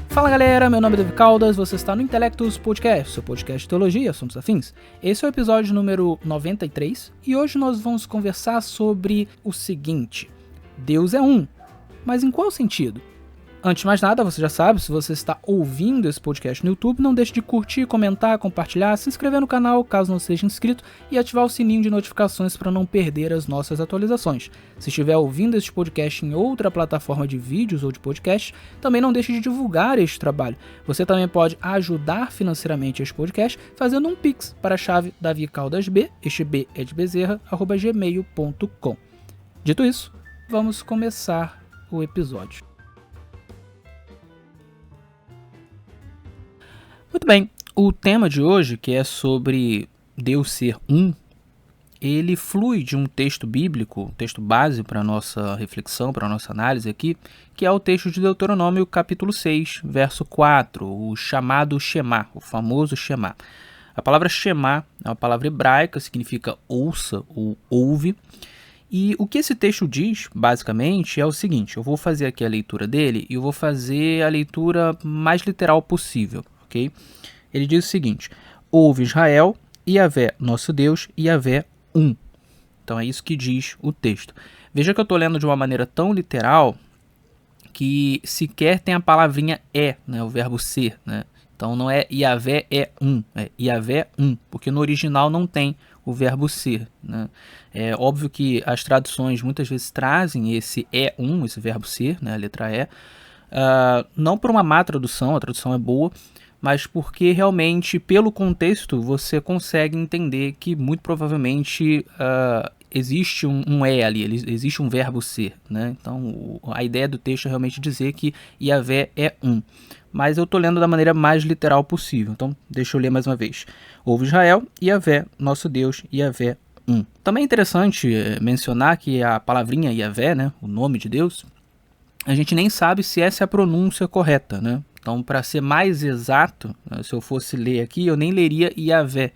Fala galera, meu nome é David Caldas, você está no Intelectus Podcast, seu podcast de teologia e assuntos afins. Esse é o episódio número 93 e hoje nós vamos conversar sobre o seguinte: Deus é um, mas em qual sentido? Antes de mais nada, você já sabe, se você está ouvindo esse podcast no YouTube, não deixe de curtir, comentar, compartilhar, se inscrever no canal caso não seja inscrito e ativar o sininho de notificações para não perder as nossas atualizações. Se estiver ouvindo este podcast em outra plataforma de vídeos ou de podcast, também não deixe de divulgar este trabalho. Você também pode ajudar financeiramente este podcast fazendo um Pix para a chave davicaldasb, este B é de Bezerra, @gmail.com. Dito isso, vamos começar o episódio. Muito bem, o tema de hoje, que é sobre Deus ser um, ele flui de um texto bíblico, um texto base para a nossa reflexão, para a nossa análise aqui, que é o texto de Deuteronômio capítulo 6, verso 4, o chamado Shema, o famoso Shema. A palavra Shema é uma palavra hebraica, significa ouça ou ouve, e o que esse texto diz, basicamente, é o seguinte: eu vou fazer aqui a leitura dele e eu vou fazer a leitura mais literal possível. Okay? Ele diz o seguinte: ouve Israel, Yahvé nosso Deus, Yahvé um. Então é isso que diz o texto. Veja que eu estou lendo de uma maneira tão literal que sequer tem a palavrinha é, né, o verbo ser. Né? Então não é Yahvé é um, é Yahvé um, porque no original não tem o verbo ser. Né? É óbvio que as traduções muitas vezes trazem esse é um, esse verbo ser, né, a letra E, não por uma má tradução, a tradução é boa, mas porque realmente, pelo contexto, você consegue entender que muito provavelmente existe um é ali, existe um verbo ser. Né? Então, a ideia do texto é realmente dizer que Yahvé é um. Mas eu estou lendo da maneira mais literal possível. Então, deixa eu ler mais uma vez. Ouve Israel, Yahvé, nosso Deus, Yahvé um. Também é interessante mencionar que a palavrinha Yahvé, né, o nome de Deus, a gente nem sabe se essa é a pronúncia correta, né? Então, para ser mais exato, se eu fosse ler aqui, eu nem leria Yahvé,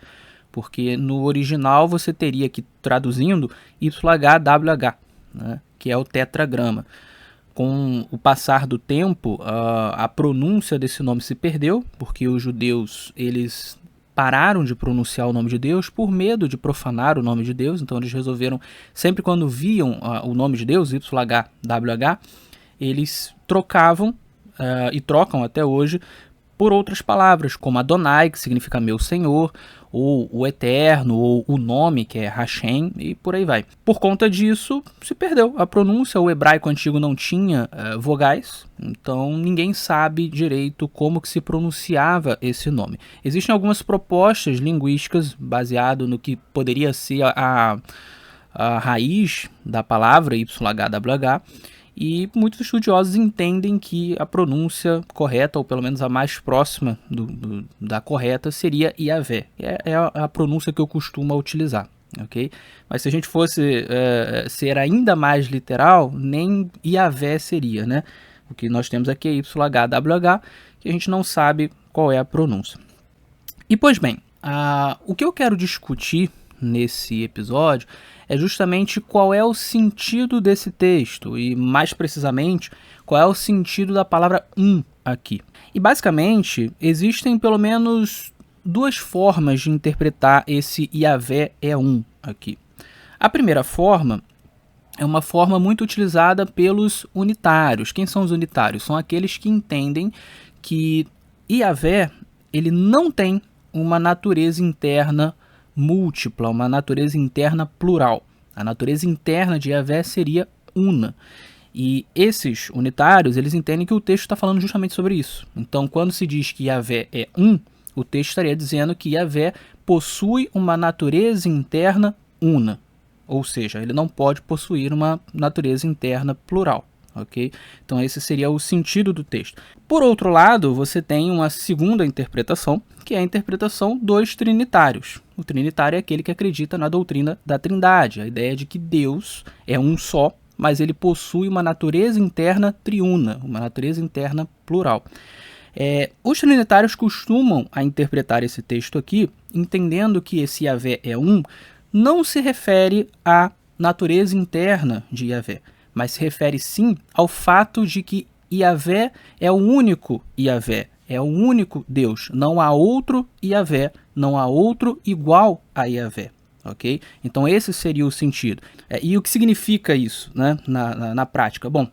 porque no original você teria que, traduzindo, YHWH, né, que é o tetragrama. Com o passar do tempo, a pronúncia desse nome se perdeu, porque os judeus eles pararam de pronunciar o nome de Deus por medo de profanar o nome de Deus. Então eles resolveram, sempre quando viam o nome de Deus, YHWH, eles trocavam e trocam até hoje por outras palavras, como Adonai, que significa meu Senhor, ou o Eterno, ou o nome, que é Hashem, e por aí vai. Por conta disso, se perdeu a pronúncia. O hebraico antigo não tinha vogais, então ninguém sabe direito como que se pronunciava esse nome. Existem algumas propostas linguísticas baseado no que poderia ser a raiz da palavra YHWH, e muitos estudiosos entendem que a pronúncia correta, ou pelo menos a mais próxima da correta, seria Yahvé. É a pronúncia que eu costumo utilizar. Okay? Mas se a gente fosse ser ainda mais literal, nem Yahvé seria. Né? O que nós temos aqui é YHWH, que a gente não sabe qual é a pronúncia. E pois bem, o que eu quero discutir nesse episódio é justamente qual é o sentido desse texto e, mais precisamente, qual é o sentido da palavra um aqui. E, basicamente, existem pelo menos duas formas de interpretar esse Yahvé é um aqui. A primeira forma é uma forma muito utilizada pelos unitários. Quem são os unitários? São aqueles que entendem que Yahvé ele não tem uma natureza interna múltipla, uma natureza interna plural. A natureza interna de Yahvé seria una. E esses unitários, eles entendem que o texto está falando justamente sobre isso. Então, quando se diz que Yahvé é um, o texto estaria dizendo que Yahvé possui uma natureza interna una. Ou seja, ele não pode possuir uma natureza interna plural. Okay? Então esse seria o sentido do texto. Por outro lado, você tem uma segunda interpretação, que é a interpretação dos trinitários. O trinitário é aquele que acredita na doutrina da Trindade, a ideia de que Deus é um só, mas ele possui uma natureza interna triuna, uma natureza interna plural. Os trinitários costumam a interpretar esse texto aqui, entendendo que esse Yahvé é um, não se refere à natureza interna de Yahvé, mas se refere sim ao fato de que Yahvé é o único Yahvé, é o único Deus. Não há outro Yahvé, não há outro igual a Yahvé. Ok? Então esse seria o sentido. E o que significa isso, né, na prática? Bom,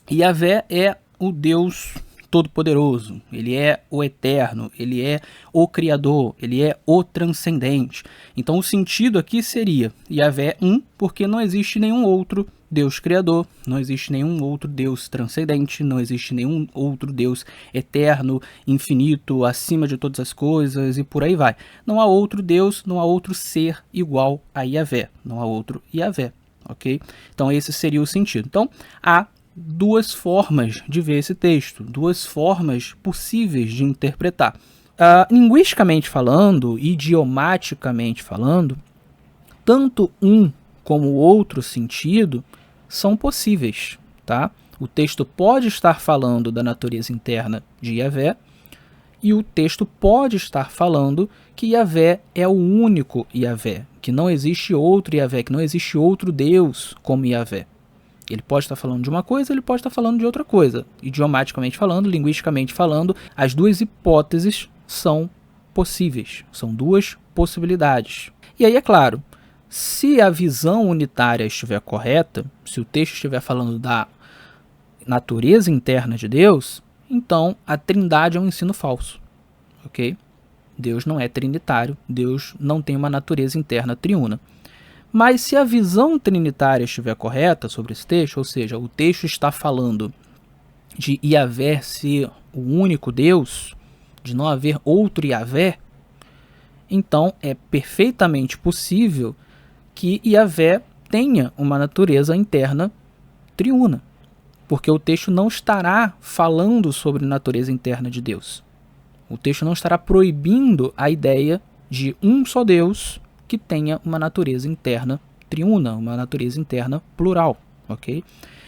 Yahvé é o Deus Todo-Poderoso, ele é o Eterno, ele é o Criador, ele é o Transcendente. Então o sentido aqui seria Yahvé porque não existe nenhum outro Deus Criador, não existe nenhum outro Deus Transcendente, não existe nenhum outro Deus Eterno, infinito, acima de todas as coisas e por aí vai. Não há outro Deus, não há outro ser igual a Yahvé, não há outro Yahvé, ok? Então esse seria o sentido. Então há duas formas de ver esse texto, duas formas possíveis de interpretar. Linguisticamente falando, idiomaticamente falando, tanto um como o outro sentido são possíveis, tá? O texto pode estar falando da natureza interna de Yahvé e o texto pode estar falando que Yahvé é o único Yahvé, que não existe outro Yahvé, que não existe outro Deus como Yahvé. Ele pode estar falando de uma coisa, ele pode estar falando de outra coisa. Idiomaticamente falando, linguisticamente falando, as duas hipóteses são possíveis. São duas possibilidades. E aí, é claro, se a visão unitária estiver correta, se o texto estiver falando da natureza interna de Deus, então a trindade é um ensino falso. Ok? Deus não é trinitário, Deus não tem uma natureza interna triuna. Mas se a visão trinitária estiver correta sobre esse texto, ou seja, o texto está falando de Yahvé ser o único Deus, de não haver outro Yahvé, então é perfeitamente possível que Yahvé tenha uma natureza interna triuna, porque o texto não estará falando sobre a natureza interna de Deus. O texto não estará proibindo a ideia de um só Deus que tenha uma natureza interna triuna, uma natureza interna plural, ok?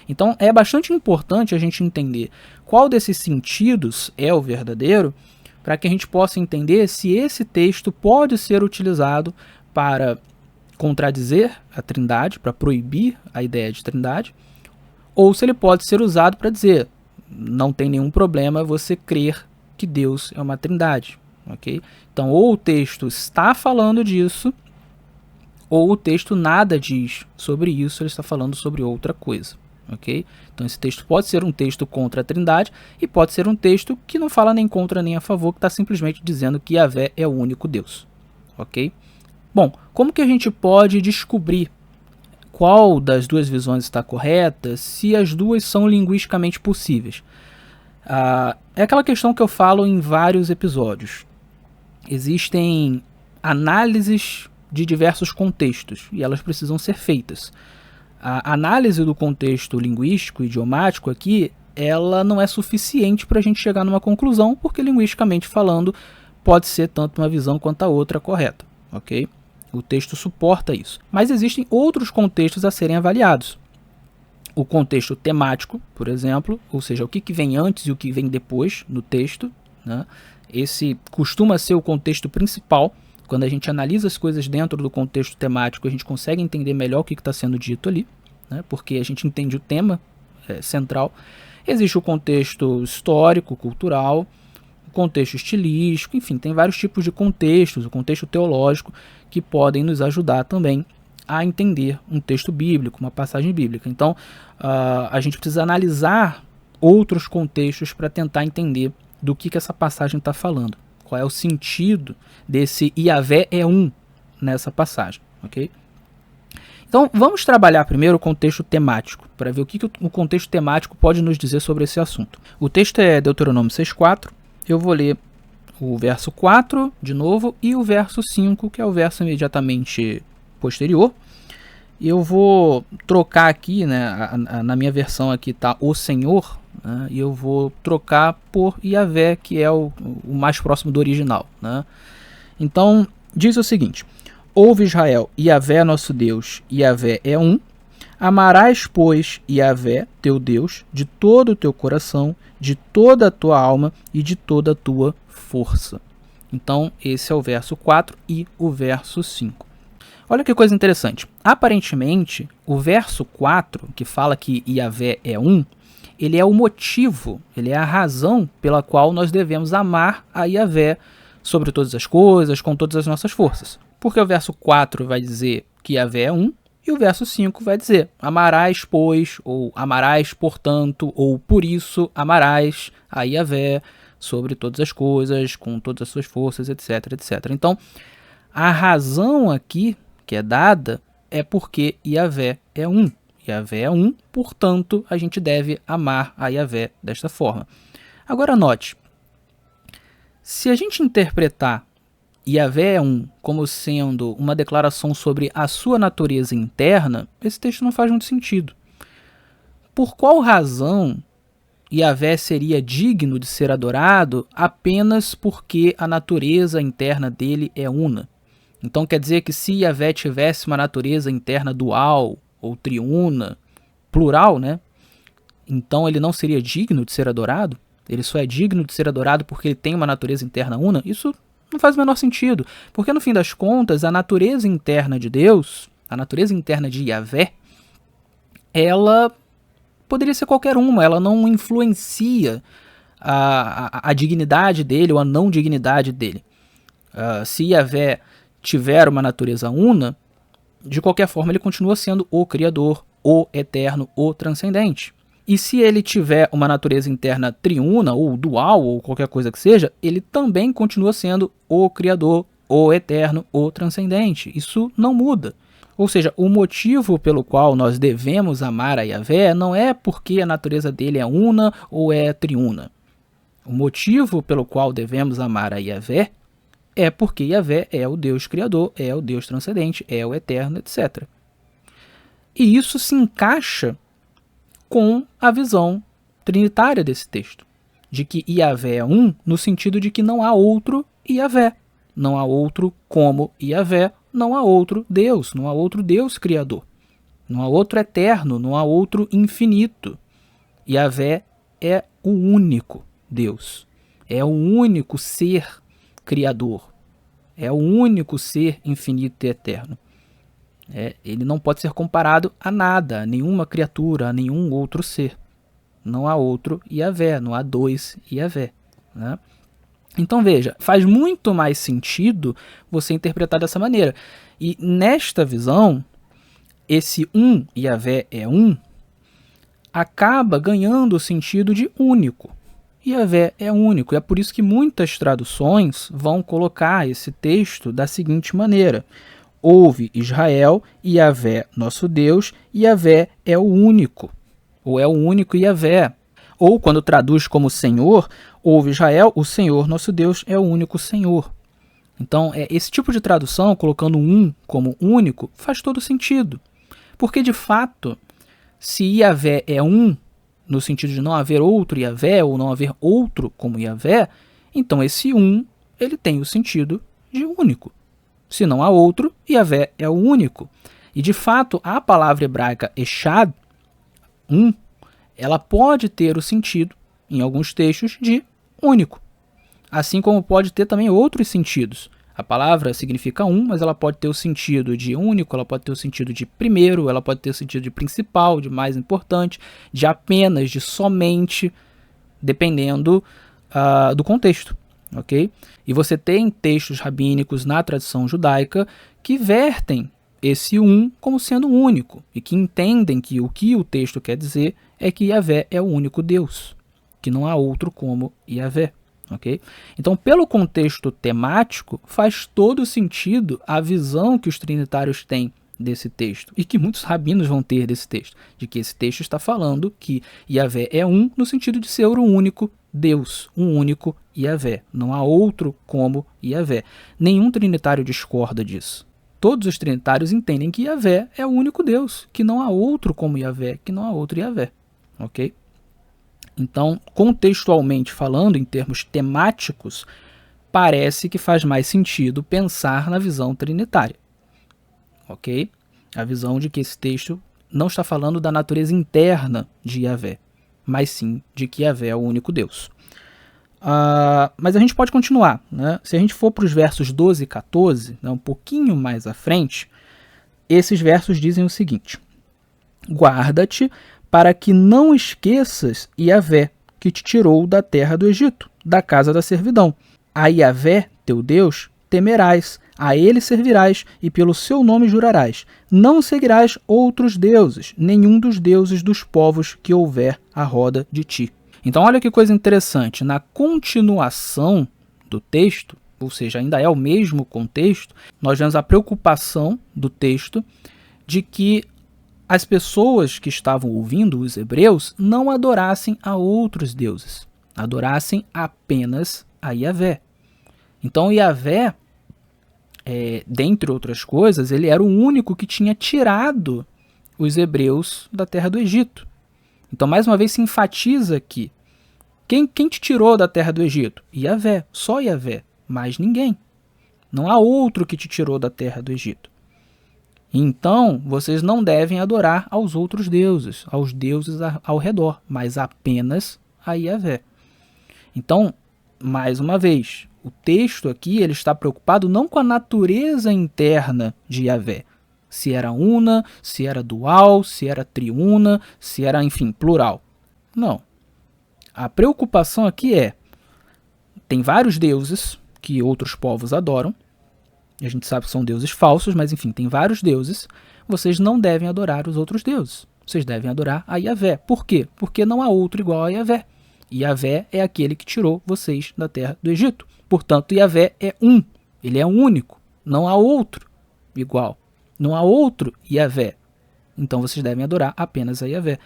Então é bastante importante a gente entender qual desses sentidos é o verdadeiro, para que a gente possa entender se esse texto pode ser utilizado para contradizer a trindade, para proibir a ideia de trindade, ou se ele pode ser usado para dizer, não tem nenhum problema você crer que Deus é uma trindade, ok? Então ou o texto está falando disso, ou o texto nada diz sobre isso, ele está falando sobre outra coisa, ok? Então esse texto pode ser um texto contra a trindade e pode ser um texto que não fala nem contra nem a favor, que está simplesmente dizendo que Yahvé é o único Deus, ok? Bom, como que a gente pode descobrir qual das duas visões está correta se as duas são linguisticamente possíveis? É aquela questão que eu falo em vários episódios. Existem análises de diversos contextos e elas precisam ser feitas. A análise do contexto linguístico, idiomático aqui, ela não é suficiente para a gente chegar numa conclusão, porque linguisticamente falando pode ser tanto uma visão quanto a outra correta, ok? O texto suporta isso. Mas existem outros contextos a serem avaliados. O contexto temático, por exemplo, ou seja, o que vem antes e o que vem depois no texto, né? Esse costuma ser o contexto principal. Quando a gente analisa as coisas dentro do contexto temático, a gente consegue entender melhor o que está sendo dito ali, né? Porque a gente entende o tema central. Existe o contexto histórico, cultural, o contexto estilístico, enfim, tem vários tipos de contextos, o contexto teológico, que podem nos ajudar também a entender um texto bíblico, uma passagem bíblica. Então, a gente precisa analisar outros contextos para tentar entender do que essa passagem está falando. Qual é o sentido desse Yahvé é um nessa passagem, ok? Então, vamos trabalhar primeiro o contexto temático, para ver o que o contexto temático pode nos dizer sobre esse assunto. O texto é Deuteronômio 6,4. Eu vou ler o verso 4 de novo e o verso 5, que é o verso imediatamente posterior. Eu vou trocar aqui, né, na minha versão aqui está o Senhor, né, e eu vou trocar por Yahvé, que é o mais próximo do original, né? Então, diz o seguinte: ouve Israel, Yahvé nosso Deus, Yahvé é um. Amarás, pois, Yahvé, teu Deus, de todo o teu coração, de toda a tua alma e de toda a tua força. Então, esse é o verso 4 e o verso 5. Olha que coisa interessante. Aparentemente, o verso 4, que fala que Yahvé é um, ele é o motivo, ele é a razão pela qual nós devemos amar a Yahvé sobre todas as coisas, com todas as nossas forças. Porque o verso 4 vai dizer que Yahvé é um, e o verso 5 vai dizer: amarás, pois, ou amarás, portanto, ou por isso amarás a Yahvé sobre todas as coisas, com todas as suas forças, etc, etc. Então, a razão aqui que é dada é porque Yahvé é um. Yahvé é um, portanto, a gente deve amar a Yahvé desta forma. Agora note, se a gente interpretar Yahvé é um como sendo uma declaração sobre a sua natureza interna, esse texto não faz muito sentido. Por qual razão Yahvé seria digno de ser adorado apenas porque a natureza interna dele é una? Então quer dizer que se Yahvé tivesse uma natureza interna dual ou triuna, plural, né? Então ele não seria digno de ser adorado? Ele só é digno de ser adorado porque ele tem uma natureza interna una? Isso não faz o menor sentido, porque no fim das contas, a natureza interna de Deus, a natureza interna de Yahvé, ela poderia ser qualquer uma, ela não influencia a dignidade dele ou a não dignidade dele. Se Yahvé tiver uma natureza una, de qualquer forma ele continua sendo o Criador, o Eterno, o Transcendente. E se ele tiver uma natureza interna triuna, ou dual, ou qualquer coisa que seja, ele também continua sendo o Criador, o Eterno, o Transcendente. Isso não muda. Ou seja, o motivo pelo qual nós devemos amar a Yahvé não é porque a natureza dele é una ou é triuna. O motivo pelo qual devemos amar a Yahvé é porque Yahvé é o Deus Criador, é o Deus Transcendente, é o Eterno, etc. E isso se encaixa com a visão trinitária desse texto, de que Yahvé é um, no sentido de que não há outro Yahvé, não há outro como Yahvé, não há outro Deus, não há outro Deus Criador, não há outro Eterno, não há outro Infinito. Yahvé é o único Deus, é o único Ser Criador, é o único Ser Infinito e Eterno. Ele não pode ser comparado a nada, a nenhuma criatura, a nenhum outro ser. Não há outro Yahvé, não há dois Yahvé, né? Então veja, faz muito mais sentido você interpretar dessa maneira. E nesta visão, esse um Yahvé é um, acaba ganhando o sentido de único. Yahvé é único, e é por isso que muitas traduções vão colocar esse texto da seguinte maneira: ouve Israel, Yahvé, nosso Deus, Yahvé é o único, ou é o único Yahvé. Ou quando traduz como Senhor, ouve Israel, o Senhor, nosso Deus, é o único Senhor. Então, esse tipo de tradução, colocando um como único, faz todo sentido. Porque, de fato, se Yahvé é um, no sentido de não haver outro Yahvé, ou não haver outro como Yahvé, então esse um, ele tem o sentido de único. Se não há outro, Yahvé é o único. E, de fato, a palavra hebraica Echad, um, ela pode ter o sentido, em alguns textos, de único. Assim como pode ter também outros sentidos. A palavra significa um, mas ela pode ter o sentido de único, ela pode ter o sentido de primeiro, ela pode ter o sentido de principal, de mais importante, de apenas, de somente, dependendo do contexto. Okay? E você tem textos rabínicos na tradição judaica que vertem esse um como sendo único e que entendem que o texto quer dizer é que Yahvé é o único Deus, que não há outro como Yahvé. Okay? Então, pelo contexto temático, faz todo sentido a visão que os trinitários têm desse texto e que muitos rabinos vão ter desse texto, de que esse texto está falando que Yahvé é um no sentido de ser o único Deus, um único Yahvé. Não há outro como Yahvé. Nenhum trinitário discorda disso. Todos os trinitários entendem que Yahvé é o único Deus, que não há outro como Yahvé, que não há outro Yahvé. Ok? Então, contextualmente falando, em termos temáticos, parece que faz mais sentido pensar na visão trinitária. Ok? A visão de que esse texto não está falando da natureza interna de Yahvé, mas sim de que Yahvé é o único Deus. Mas a gente pode continuar, né? Se a gente for para os versos 12 e 14, né, um pouquinho mais à frente, esses versos dizem o seguinte: guarda-te para que não esqueças Yahvé, que te tirou da terra do Egito, da casa da servidão. A Yahvé, teu Deus, temerás, a ele servirás e pelo seu nome jurarás. Não seguirás outros deuses, nenhum dos deuses dos povos que houver à roda de ti. Então olha que coisa interessante, na continuação do texto, ou seja, ainda é o mesmo contexto, nós vemos a preocupação do texto de que as pessoas que estavam ouvindo, os hebreus, não adorassem a outros deuses, adorassem apenas a Yahvé. Então Yahvé, dentre outras coisas, ele era o único que tinha tirado os hebreus da terra do Egito. Então, mais uma vez, se enfatiza aqui. Quem te tirou da terra do Egito? Yahvé, só Yahvé, mais ninguém. Não há outro que te tirou da terra do Egito. Então, vocês não devem adorar aos outros deuses, aos deuses ao redor, mas apenas a Yahvé. Então, mais uma vez, o texto aqui ele está preocupado não com a natureza interna de Yahvé, se era una, se era dual, se era triuna, se era, enfim, plural. Não. A preocupação aqui tem vários deuses que outros povos adoram, e a gente sabe que são deuses falsos, mas enfim, tem vários deuses, vocês não devem adorar os outros deuses, vocês devem adorar a Yahvé. Por quê? Porque não há outro igual a Yahvé. Yahvé é aquele que tirou vocês da terra do Egito. Portanto, Yahvé é um, ele é único, não há outro igual, não há outro Yahvé. Então vocês devem adorar apenas a Yahvé.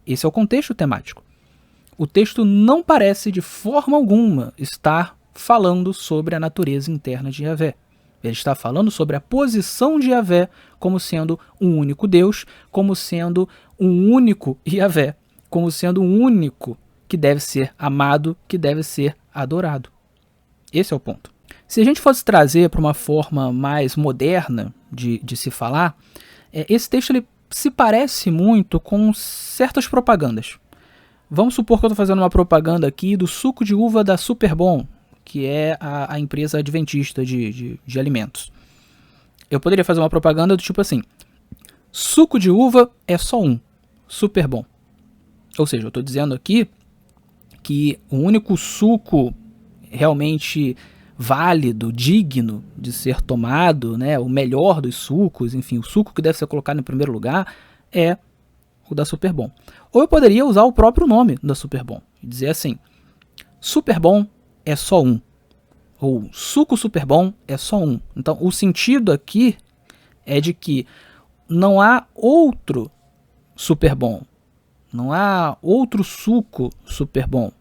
Esse é o contexto temático. O texto não parece de forma alguma estar falando sobre a natureza interna de Yahvé. Ele está falando sobre a posição de Yahvé como sendo um único Deus, como sendo um único Yahvé, como sendo um único que deve ser amado, que deve ser adorado. Esse é o ponto. Se a gente fosse trazer para uma forma mais moderna de se falar, esse texto ele se parece muito com certas propagandas. Vamos supor que eu estou fazendo uma propaganda aqui do suco de uva da Superbom, que é a empresa adventista de alimentos. Eu poderia fazer uma propaganda do tipo assim: suco de uva é só um, Superbom. Ou seja, eu estou dizendo aqui que o único suco realmente válido, digno de ser tomado, né, o melhor dos sucos, enfim, o suco que deve ser colocado em primeiro lugar é o da Superbom. Ou eu poderia usar o próprio nome da Superbom e dizer assim: Superbom é só um, ou suco Superbom é só um. Então, o sentido aqui é de que não há outro Superbom, não há outro suco Superbom,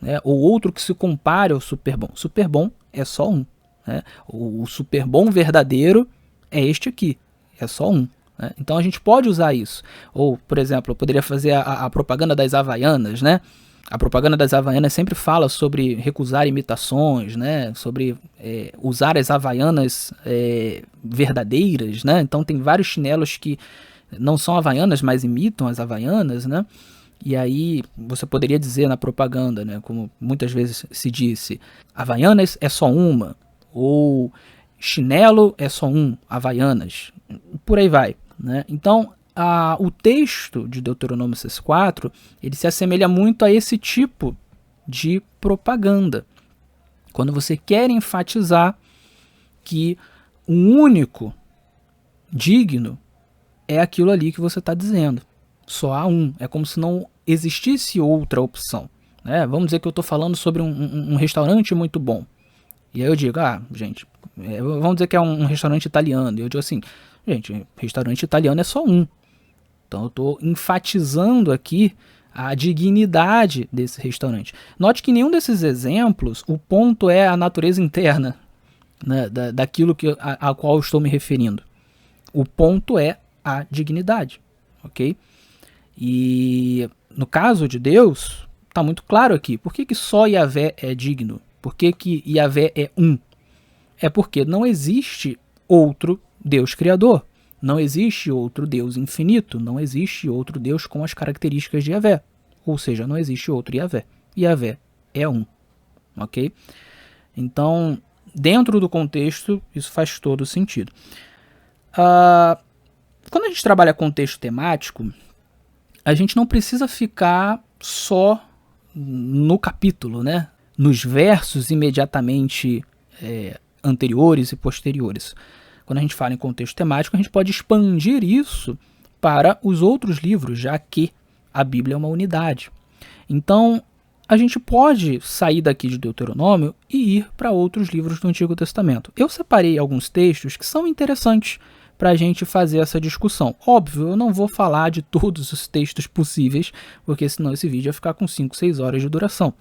né, ou outro que se compare ao Superbom. Superbom é só um. Né? O Superbom verdadeiro é este aqui, é só um. Né? Então a gente pode usar isso. Ou, por exemplo, eu poderia fazer a propaganda das Havaianas, né? A propaganda das Havaianas sempre fala sobre recusar imitações, né? Sobre usar as Havaianas verdadeiras, né? Então tem vários chinelos que não são Havaianas, mas imitam as Havaianas, né? E aí você poderia dizer na propaganda, né, como muitas vezes se disse, Havaianas é só uma, ou chinelo é só um, Havaianas, por aí vai. Né? Então, o texto de Deuteronômio 6,4, ele se assemelha muito a esse tipo de propaganda. Quando você quer enfatizar que o único digno é aquilo ali que você está dizendo. Só há um. É como se não existisse outra opção. Né? Vamos dizer que eu estou falando sobre um restaurante muito bom. E aí eu digo, gente, vamos dizer que é um restaurante italiano. E eu digo assim, gente, restaurante italiano é só um. Então eu estou enfatizando aqui a dignidade desse restaurante. Note que em nenhum desses exemplos o ponto é a natureza interna, né, daquilo a qual eu estou me referindo. O ponto é a dignidade. Ok? E no caso de Deus, está muito claro aqui. Por que só Yahvé é digno? Por que Yahvé é um? É porque não existe outro Deus criador. Não existe outro Deus infinito. Não existe outro Deus com as características de Yahvé. Ou seja, não existe outro Yahvé. Yahvé é um. Ok? Então, dentro do contexto, isso faz todo sentido. Quando a gente trabalha com texto temático, a gente não precisa ficar só no capítulo, né? Nos versos imediatamente anteriores e posteriores. Quando a gente fala em contexto temático, a gente pode expandir isso para os outros livros, já que a Bíblia é uma unidade. Então, a gente pode sair daqui de Deuteronômio e ir para outros livros do Antigo Testamento. Eu separei alguns textos que são interessantes para a gente fazer essa discussão. Óbvio, eu não vou falar de todos os textos possíveis, porque senão esse vídeo ia ficar com 5, 6 horas de duração.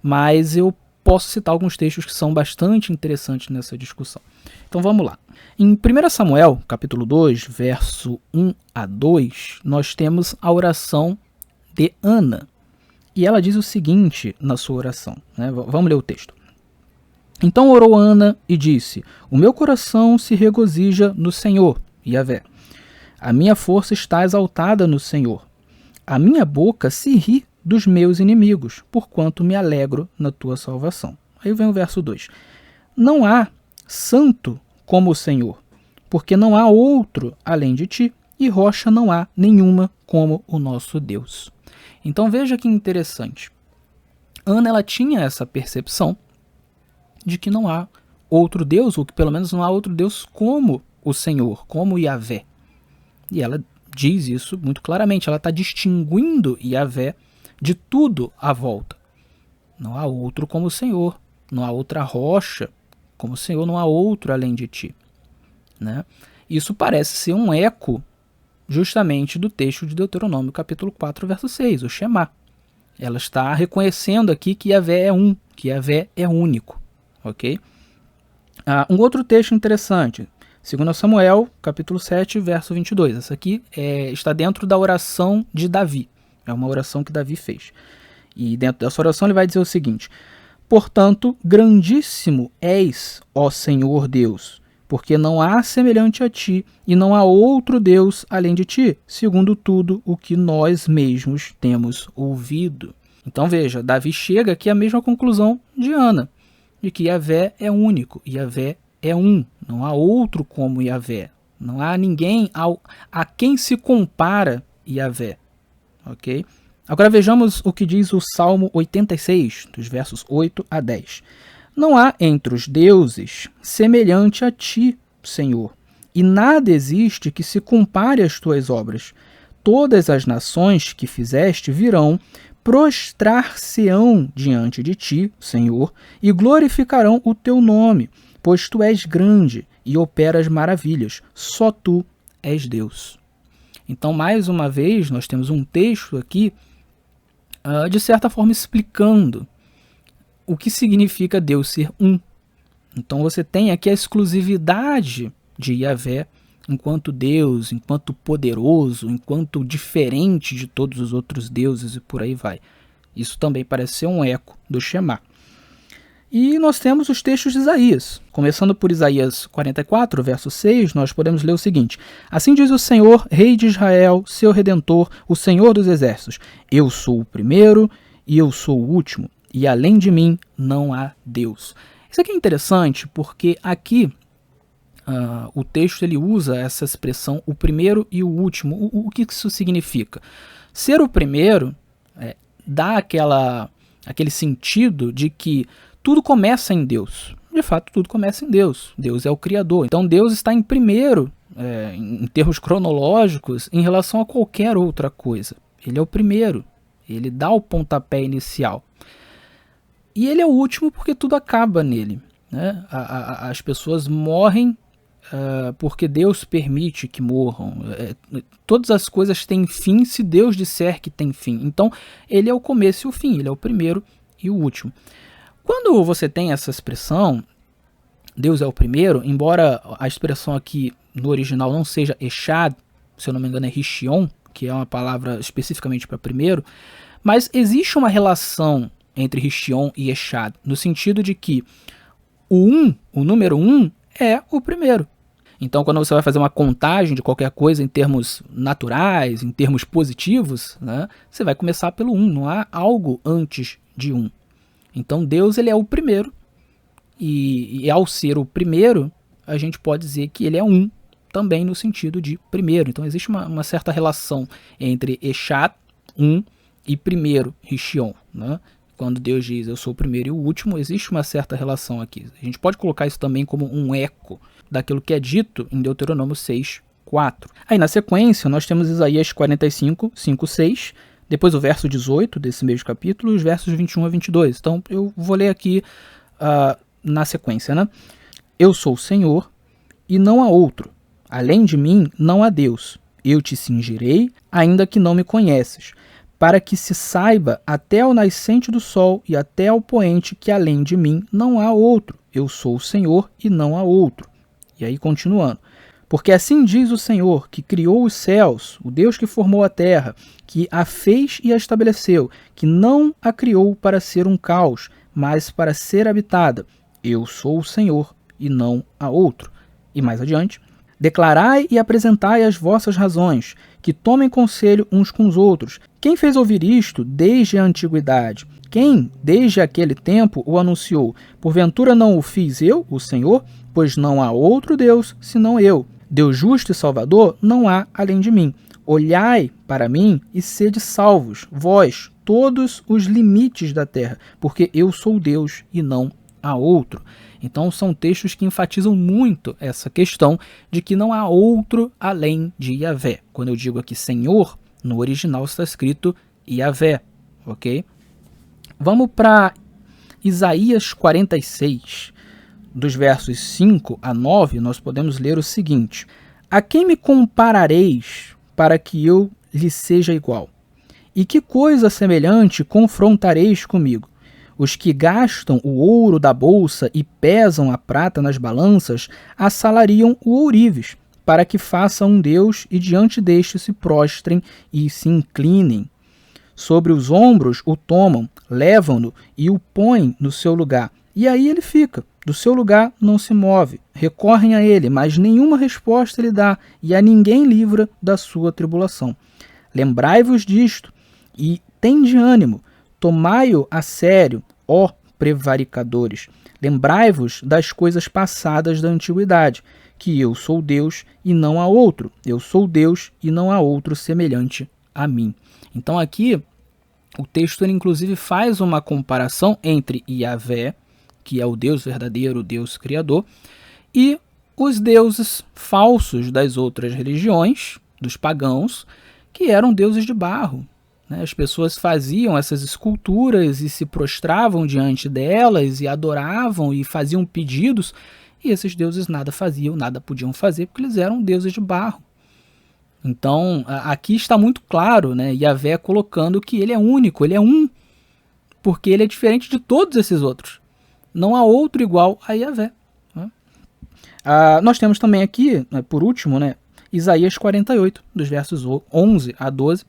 Mas eu posso citar alguns textos que são bastante interessantes nessa discussão. Então vamos lá. Em 1 Samuel, capítulo 2, verso 1 a 2, nós temos a oração de Ana. E ela diz o seguinte na sua oração, né? Vamos ler o texto. Então orou Ana e disse: o meu coração se regozija no Senhor, Yahvé. A minha força está exaltada no Senhor. A minha boca se ri dos meus inimigos, porquanto me alegro na tua salvação. Aí vem o verso 2. Não há santo como o Senhor, porque não há outro além de ti, e rocha não há nenhuma como o nosso Deus. Então veja que interessante. Ana, ela tinha essa percepção de que não há outro Deus, ou que pelo menos não há outro Deus como o Senhor, como Yahvé. E ela diz isso muito claramente, ela está distinguindo Yahvé de tudo à volta. Não há outro como o Senhor, não há outra rocha como o Senhor, não há outro além de ti. Né? Isso parece ser um eco justamente do texto de Deuteronômio, capítulo 4, verso 6, o Shema. Ela está reconhecendo aqui que Yahvé é um, que Yahvé é único. Ok? Um outro texto interessante, 2 Samuel, capítulo 7, verso 22. Essa aqui está dentro da oração de Davi. É uma oração que Davi fez. E dentro dessa oração ele vai dizer o seguinte: portanto, grandíssimo és, ó Senhor Deus, porque não há semelhante a ti, e não há outro Deus além de ti, segundo tudo o que nós mesmos temos ouvido. Então veja, Davi chega aqui à mesma conclusão de Ana, de que Yahvé é único, Yahvé é um, não há outro como Yahvé, não há ninguém a quem se compara Yahvé. Ok? Agora vejamos o que diz o Salmo 86, dos versos 8 a 10. Não há entre os deuses semelhante a ti, Senhor, e nada existe que se compare às tuas obras. Todas as nações que fizeste virão, prostrar-se-ão diante de ti, Senhor, e glorificarão o teu nome, pois tu és grande e operas maravilhas. Só tu és Deus. Então, mais uma vez, nós temos um texto aqui, de certa forma, explicando o que significa Deus ser um. Então você tem aqui a exclusividade de Yahvé enquanto Deus, enquanto poderoso, enquanto diferente de todos os outros deuses e por aí vai. Isso também parece ser um eco do Shema. E nós temos os textos de Isaías. Começando por Isaías 44, verso 6, nós podemos ler o seguinte: assim diz o Senhor, Rei de Israel, seu Redentor, o Senhor dos Exércitos: eu sou o primeiro e eu sou o último, e além de mim não há Deus. Isso aqui é interessante porque aqui o texto ele usa essa expressão, o primeiro e o último. O que isso significa? Ser o primeiro dá aquele sentido de que tudo começa em Deus. De fato, tudo começa em Deus. Deus é o Criador. Então Deus está em primeiro, em termos cronológicos, em relação a qualquer outra coisa. Ele é o primeiro. Ele dá o pontapé inicial. E ele é o último porque tudo acaba nele. Né? As pessoas morrem porque Deus permite que morram. Todas as coisas têm fim se Deus disser que tem fim. Então, ele é o começo e o fim. Ele é o primeiro e o último. Quando você tem essa expressão, Deus é o primeiro, embora a expressão aqui no original não seja Echad, se eu não me engano é Rishion, que é uma palavra especificamente para primeiro, mas existe uma relação entre Rishion e Echad, no sentido de que o número 1 é o primeiro. Então, quando você vai fazer uma contagem de qualquer coisa em termos naturais, em termos positivos, né, você vai começar pelo 1, não há algo antes de 1. Então, Deus ele é o primeiro, e ao ser o primeiro, a gente pode dizer que ele é um, também no sentido de primeiro. Então existe uma certa relação entre Echad, um, e primeiro, Rishon, né? Quando Deus diz eu sou o primeiro e o último, existe uma certa relação aqui. A gente pode colocar isso também como um eco daquilo que é dito em Deuteronômio 6, 4. Aí na sequência nós temos Isaías 45, 5, 6, depois o verso 18 desse mesmo capítulo e os versos 21 a 22. Então eu vou ler aqui na sequência, né? Eu sou o Senhor e não há outro. Além de mim não há Deus. Eu te cingirei, ainda que não me conheces, para que se saiba até ao nascente do sol e até ao poente que além de mim não há outro. Eu sou o Senhor e não há outro. E aí continuando. Porque assim diz o Senhor, que criou os céus, o Deus que formou a terra, que a fez e a estabeleceu, que não a criou para ser um caos, mas para ser habitada. Eu sou o Senhor e não há outro. E mais adiante. Declarai e apresentai as vossas razões, que tomem conselho uns com os outros. Quem fez ouvir isto desde a antiguidade? Quem, desde aquele tempo, o anunciou? Porventura não o fiz eu, o Senhor? Pois não há outro Deus, senão eu. Deus justo e salvador não há além de mim. Olhai para mim e sede salvos, vós, todos os limites da terra, porque eu sou Deus e não há outro. Então são textos que enfatizam muito essa questão de que não há outro além de Yahvé. Quando eu digo aqui Senhor, no original está escrito Yahvé, ok? Vamos para Isaías 46, dos versos 5 a 9, nós podemos ler o seguinte: A quem me comparareis para que eu lhe seja igual? E que coisa semelhante confrontareis comigo? Os que gastam o ouro da bolsa e pesam a prata nas balanças, assalariam o ourives, para que faça um Deus e diante deste se prostrem e se inclinem. Sobre os ombros o tomam, levam-no e o põem no seu lugar. E aí ele fica, do seu lugar não se move. Recorrem a ele, mas nenhuma resposta lhe dá, e a ninguém livra da sua tribulação. Lembrai-vos disto, e tende ânimo, tomai-o a sério, ó prevaricadores. Lembrai-vos das coisas passadas da antiguidade, que eu sou Deus e não há outro. Eu sou Deus e não há outro semelhante a mim. Então aqui o texto ele, inclusive faz uma comparação entre Yahvé, que é o Deus verdadeiro, o Deus criador, e os deuses falsos das outras religiões, dos pagãos, que eram deuses de barro. As pessoas faziam essas esculturas e se prostravam diante delas e adoravam e faziam pedidos, e esses deuses nada faziam, nada podiam fazer, porque eles eram deuses de barro. Então, aqui está muito claro, Yahvé colocando que ele é único, ele é um, porque ele é diferente de todos esses outros. Não há outro igual a Yahvé. Nós temos também aqui, por último, Isaías 48, dos versos 11 a 12,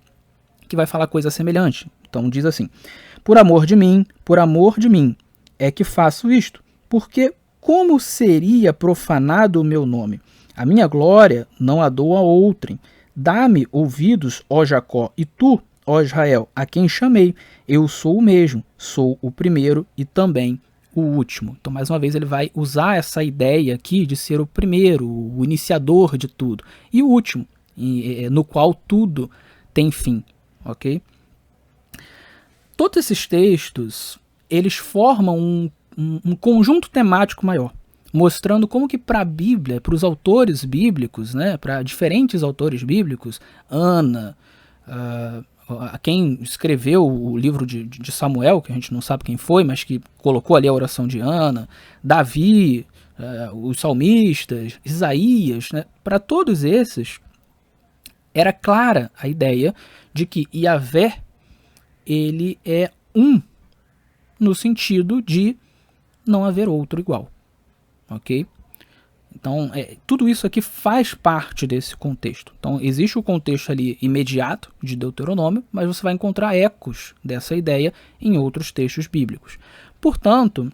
que vai falar coisa semelhante. Então diz assim: por amor de mim, é que faço isto, porque como seria profanado o meu nome? A minha glória não a dou a outrem. Dá-me ouvidos, ó Jacó, e tu, ó Israel, a quem chamei. Eu sou o mesmo, sou o primeiro e também o último. Então, mais uma vez, ele vai usar essa ideia aqui de ser o primeiro, o iniciador de tudo, e o último, no qual tudo tem fim. Ok? Todos esses textos, eles formam um conjunto temático maior, mostrando como que para a Bíblia, para os autores bíblicos, para diferentes autores bíblicos, Ana, quem escreveu o livro de Samuel, que a gente não sabe quem foi, mas que colocou ali a oração de Ana, Davi, os salmistas, Isaías, para todos esses, era clara a ideia de que Yahvé, ele é um, no sentido de não haver outro igual. Ok? Então, tudo isso aqui faz parte desse contexto. Então, existe o contexto ali imediato de Deuteronômio, mas você vai encontrar ecos dessa ideia em outros textos bíblicos. Portanto,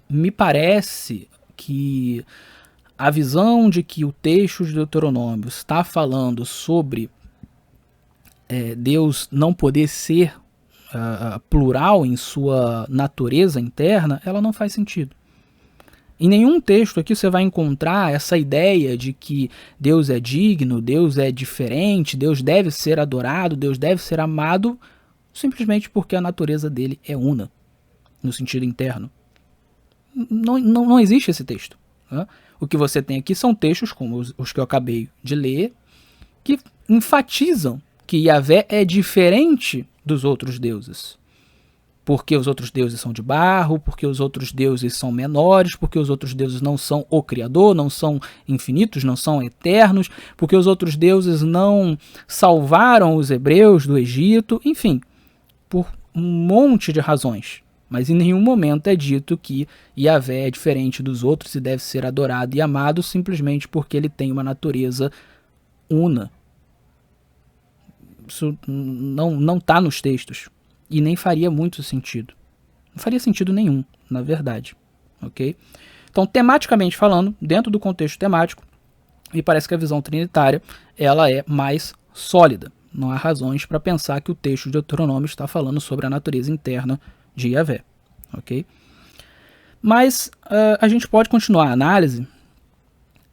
me parece que a visão de que o texto de Deuteronômio está falando sobre Deus não poder ser plural em sua natureza interna, ela não faz sentido. Em nenhum texto aqui você vai encontrar essa ideia de que Deus é digno, Deus é diferente, Deus deve ser adorado, Deus deve ser amado, simplesmente porque a natureza dele é una, no sentido interno. Não existe esse texto. Né? O que você tem aqui são textos, como os que eu acabei de ler, que enfatizam que Yahvé é diferente dos outros deuses. Porque os outros deuses são de barro, porque os outros deuses são menores, porque os outros deuses não são o Criador, não são infinitos, não são eternos, porque os outros deuses não salvaram os hebreus do Egito, enfim, por um monte de razões. Mas em nenhum momento é dito que Yahvé é diferente dos outros e deve ser adorado e amado simplesmente porque ele tem uma natureza una. Isso não está nos textos. E nem faria muito sentido. Não faria sentido nenhum, na verdade. Ok? Então, tematicamente falando, dentro do contexto temático, me parece que a visão trinitária ela é mais sólida. Não há razões para pensar que o texto de Deuteronômio está falando sobre a natureza interna de Yahvé. Ok? Mas a gente pode continuar a análise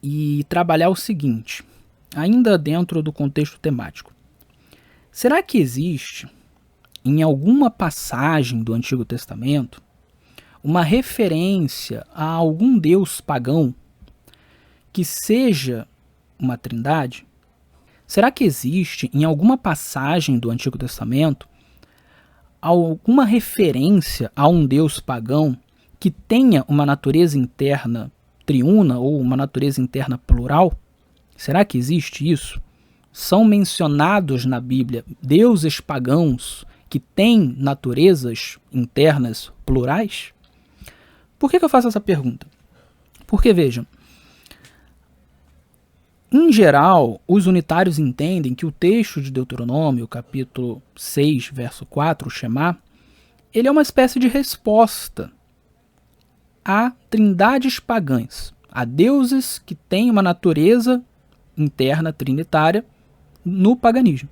e trabalhar o seguinte, ainda dentro do contexto temático. Será que existe, em alguma passagem do Antigo Testamento, uma referência a algum deus pagão que seja uma trindade? Será que existe, em alguma passagem do Antigo Testamento, alguma referência a um deus pagão que tenha uma natureza interna triuna ou uma natureza interna plural? Será que existe isso? São mencionados na Bíblia deuses pagãos que têm naturezas internas plurais? Por que eu faço essa pergunta? Porque, vejam, em geral, os unitários entendem que o texto de Deuteronômio, capítulo 6, verso 4, o Shema, ele é uma espécie de resposta a trindades pagãs, a deuses que têm uma natureza interna trinitária no paganismo.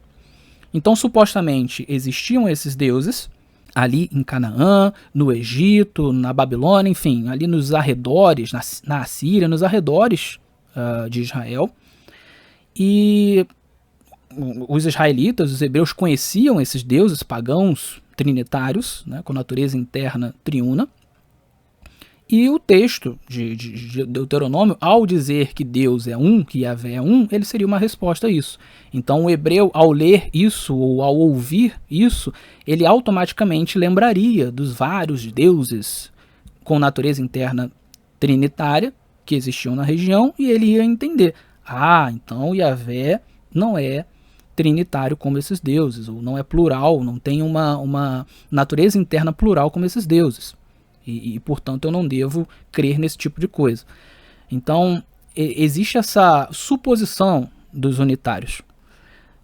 Então, supostamente, existiam esses deuses ali em Canaã, no Egito, na Babilônia, enfim, ali nos arredores, na Assíria, nos arredores de Israel. E os israelitas, os hebreus, conheciam esses deuses pagãos trinitários, né, com natureza interna triuna. E o texto de Deuteronômio, ao dizer que Deus é um, que Yahvé é um, ele seria uma resposta a isso. Então o hebreu, ao ler isso ou ao ouvir isso, ele automaticamente lembraria dos vários deuses com natureza interna trinitária que existiam na região e ele ia entender. Ah, então Yahvé não é trinitário como esses deuses, ou não é plural, não tem uma natureza interna plural como esses deuses. E, portanto, eu não devo crer nesse tipo de coisa. Então, existe essa suposição dos unitários.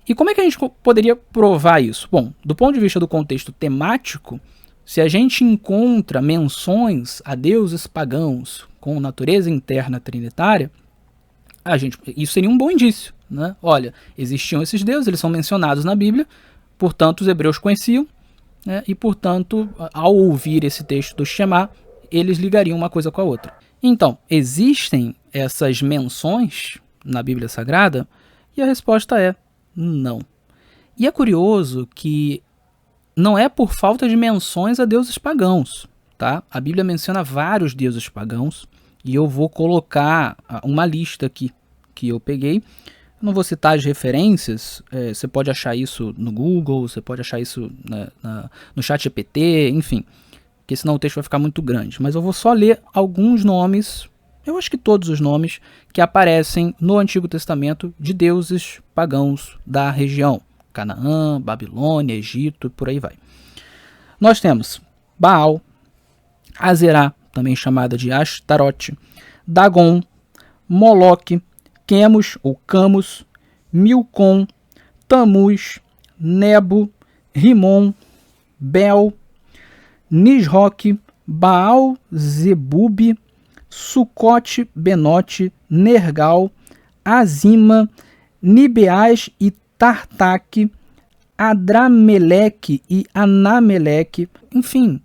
E como é que a gente poderia provar isso? Bom, do ponto de vista do contexto temático, se a gente encontra menções a deuses pagãos com natureza interna trinitária, isso seria um bom indício. Né? Olha, existiam esses deuses, eles são mencionados na Bíblia, portanto, os hebreus conheciam, né? E, portanto, ao ouvir esse texto do Shema, eles ligariam uma coisa com a outra. Então, existem essas menções na Bíblia Sagrada? E a resposta é não. E é curioso que não é por falta de menções a deuses pagãos. Tá? A Bíblia menciona vários deuses pagãos e eu vou colocar uma lista aqui que eu peguei. Não vou citar as referências, você pode achar isso no Google, você pode achar isso no ChatGPT, enfim, porque senão o texto vai ficar muito grande. Mas eu vou só ler alguns nomes, eu acho que todos os nomes, que aparecem no Antigo Testamento de deuses pagãos da região. Canaã, Babilônia, Egito, por aí vai. Nós temos Baal, Azerá, também chamada de Ashtarote, Dagon, Moloque, Quemos ou Camus, Milcom, Tamuz, Nebo, Rimon, Bel, Nisroque, Baal Zebub, Sucote, Benote, Nergal, Azima, Nibeás e Tartaque, Adrameleque e Anameleque, enfim,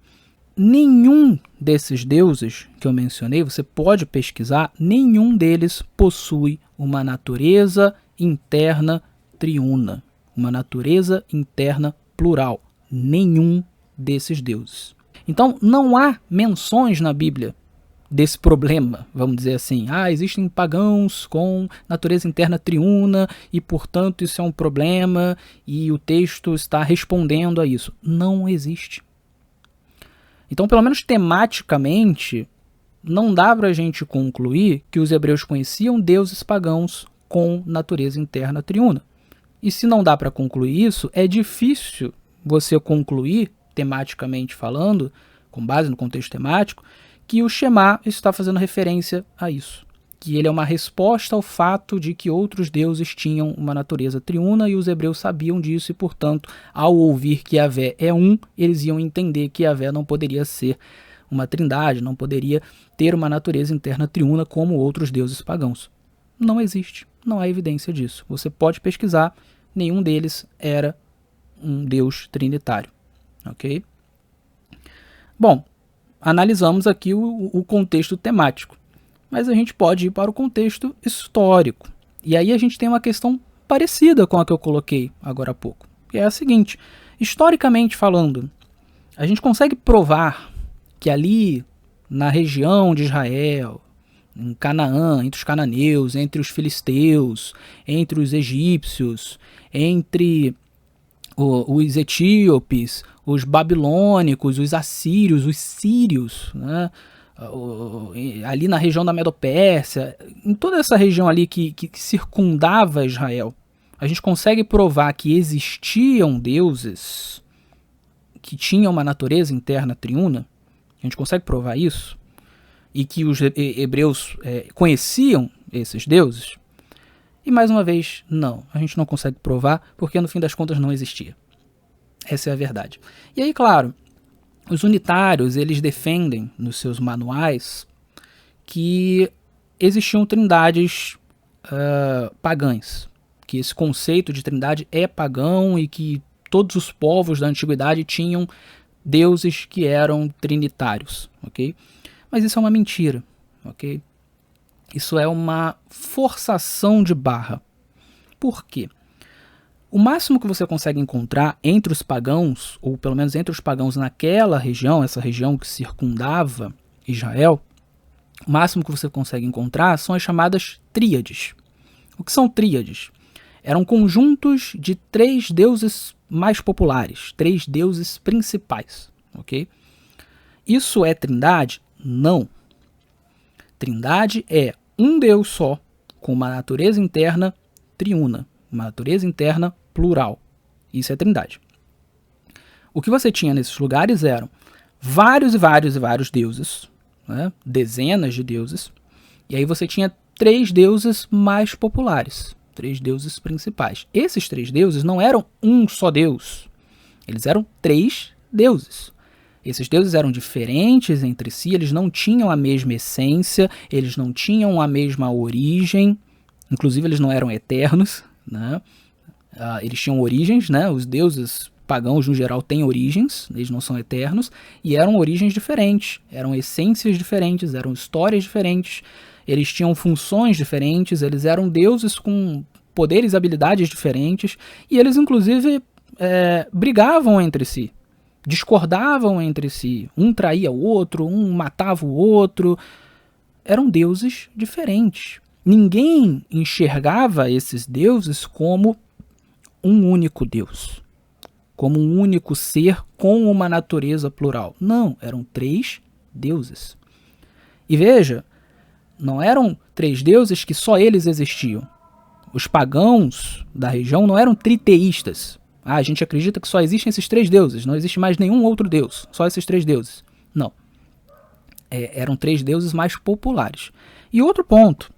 nenhum desses deuses que eu mencionei, você pode pesquisar, nenhum deles possui uma natureza interna triuna, uma natureza interna plural. Nenhum desses deuses. Então, não há menções na Bíblia desse problema, vamos dizer assim. Existem pagãos com natureza interna triuna e, portanto, isso é um problema e o texto está respondendo a isso. Não existe. Então, pelo menos tematicamente, não dá para a gente concluir que os hebreus conheciam deuses pagãos com natureza interna triuna. E se não dá para concluir isso, é difícil você concluir, tematicamente falando, com base no contexto temático, que o Shema está fazendo referência a isso. Que ele é uma resposta ao fato de que outros deuses tinham uma natureza triuna e os hebreus sabiam disso e, portanto, ao ouvir que Yahvé é um, eles iam entender que Yahvé não poderia ser uma trindade, não poderia ter uma natureza interna triuna como outros deuses pagãos. Não existe, não há evidência disso. Você pode pesquisar, nenhum deles era um deus trinitário. Ok? Bom, analisamos aqui o contexto temático, mas a gente pode ir para o contexto histórico. E aí a gente tem uma questão parecida com a que eu coloquei agora há pouco, que é a seguinte: historicamente falando, a gente consegue provar que ali na região de Israel, em Canaã, entre os cananeus, entre os filisteus, entre os egípcios, entre os etíopes, os babilônicos, os assírios, os sírios, né? Ali na região da Medopérsia, em toda essa região ali que circundava Israel, a gente consegue provar que existiam deuses que tinham uma natureza interna triuna. A gente consegue provar isso? E que os hebreus conheciam esses deuses? E mais uma vez, não, a gente não consegue provar porque no fim das contas não existia. Essa é a verdade. E aí, claro, os unitários, eles defendem nos seus manuais que existiam trindades pagãs, que esse conceito de trindade é pagão e que todos os povos da antiguidade tinham deuses que eram trinitários, ok? Mas isso é uma mentira, ok? Isso é uma forçação de barra. Por quê? O máximo que você consegue encontrar entre os pagãos, ou pelo menos entre os pagãos naquela região, essa região que circundava Israel, o máximo que você consegue encontrar são as chamadas tríades. O que são tríades? Eram conjuntos de 3 deuses mais populares, 3 deuses principais, ok? Isso é trindade? Não. Trindade é um Deus só, com uma natureza interna triuna, uma natureza interna plural. Isso é trindade. O que você tinha nesses lugares eram vários e vários e vários deuses, né? Dezenas de deuses, e aí você tinha 3 deuses mais populares, 3 deuses principais. Esses 3 deuses não eram um só Deus, eles eram 3 deuses. Esses deuses eram diferentes entre si, eles não tinham a mesma essência, eles não tinham a mesma origem, inclusive eles não eram eternos, né? Eles tinham origens, né? Os deuses pagãos no geral têm origens, eles não são eternos, e eram origens diferentes, eram essências diferentes, eram histórias diferentes, eles tinham funções diferentes, eles eram deuses com poderes e habilidades diferentes, e eles inclusive brigavam entre si. Discordavam entre si, um traía o outro, um matava o outro, eram deuses diferentes. Ninguém enxergava esses deuses como um único Deus, como um único ser com uma natureza plural. Não, eram 3 deuses. E veja, não eram 3 deuses que só eles existiam. Os pagãos da região não eram triteístas. A gente acredita que só existem esses 3 deuses, não existe mais nenhum outro deus, só esses 3 deuses. Não. Eram 3 deuses mais populares. E outro ponto,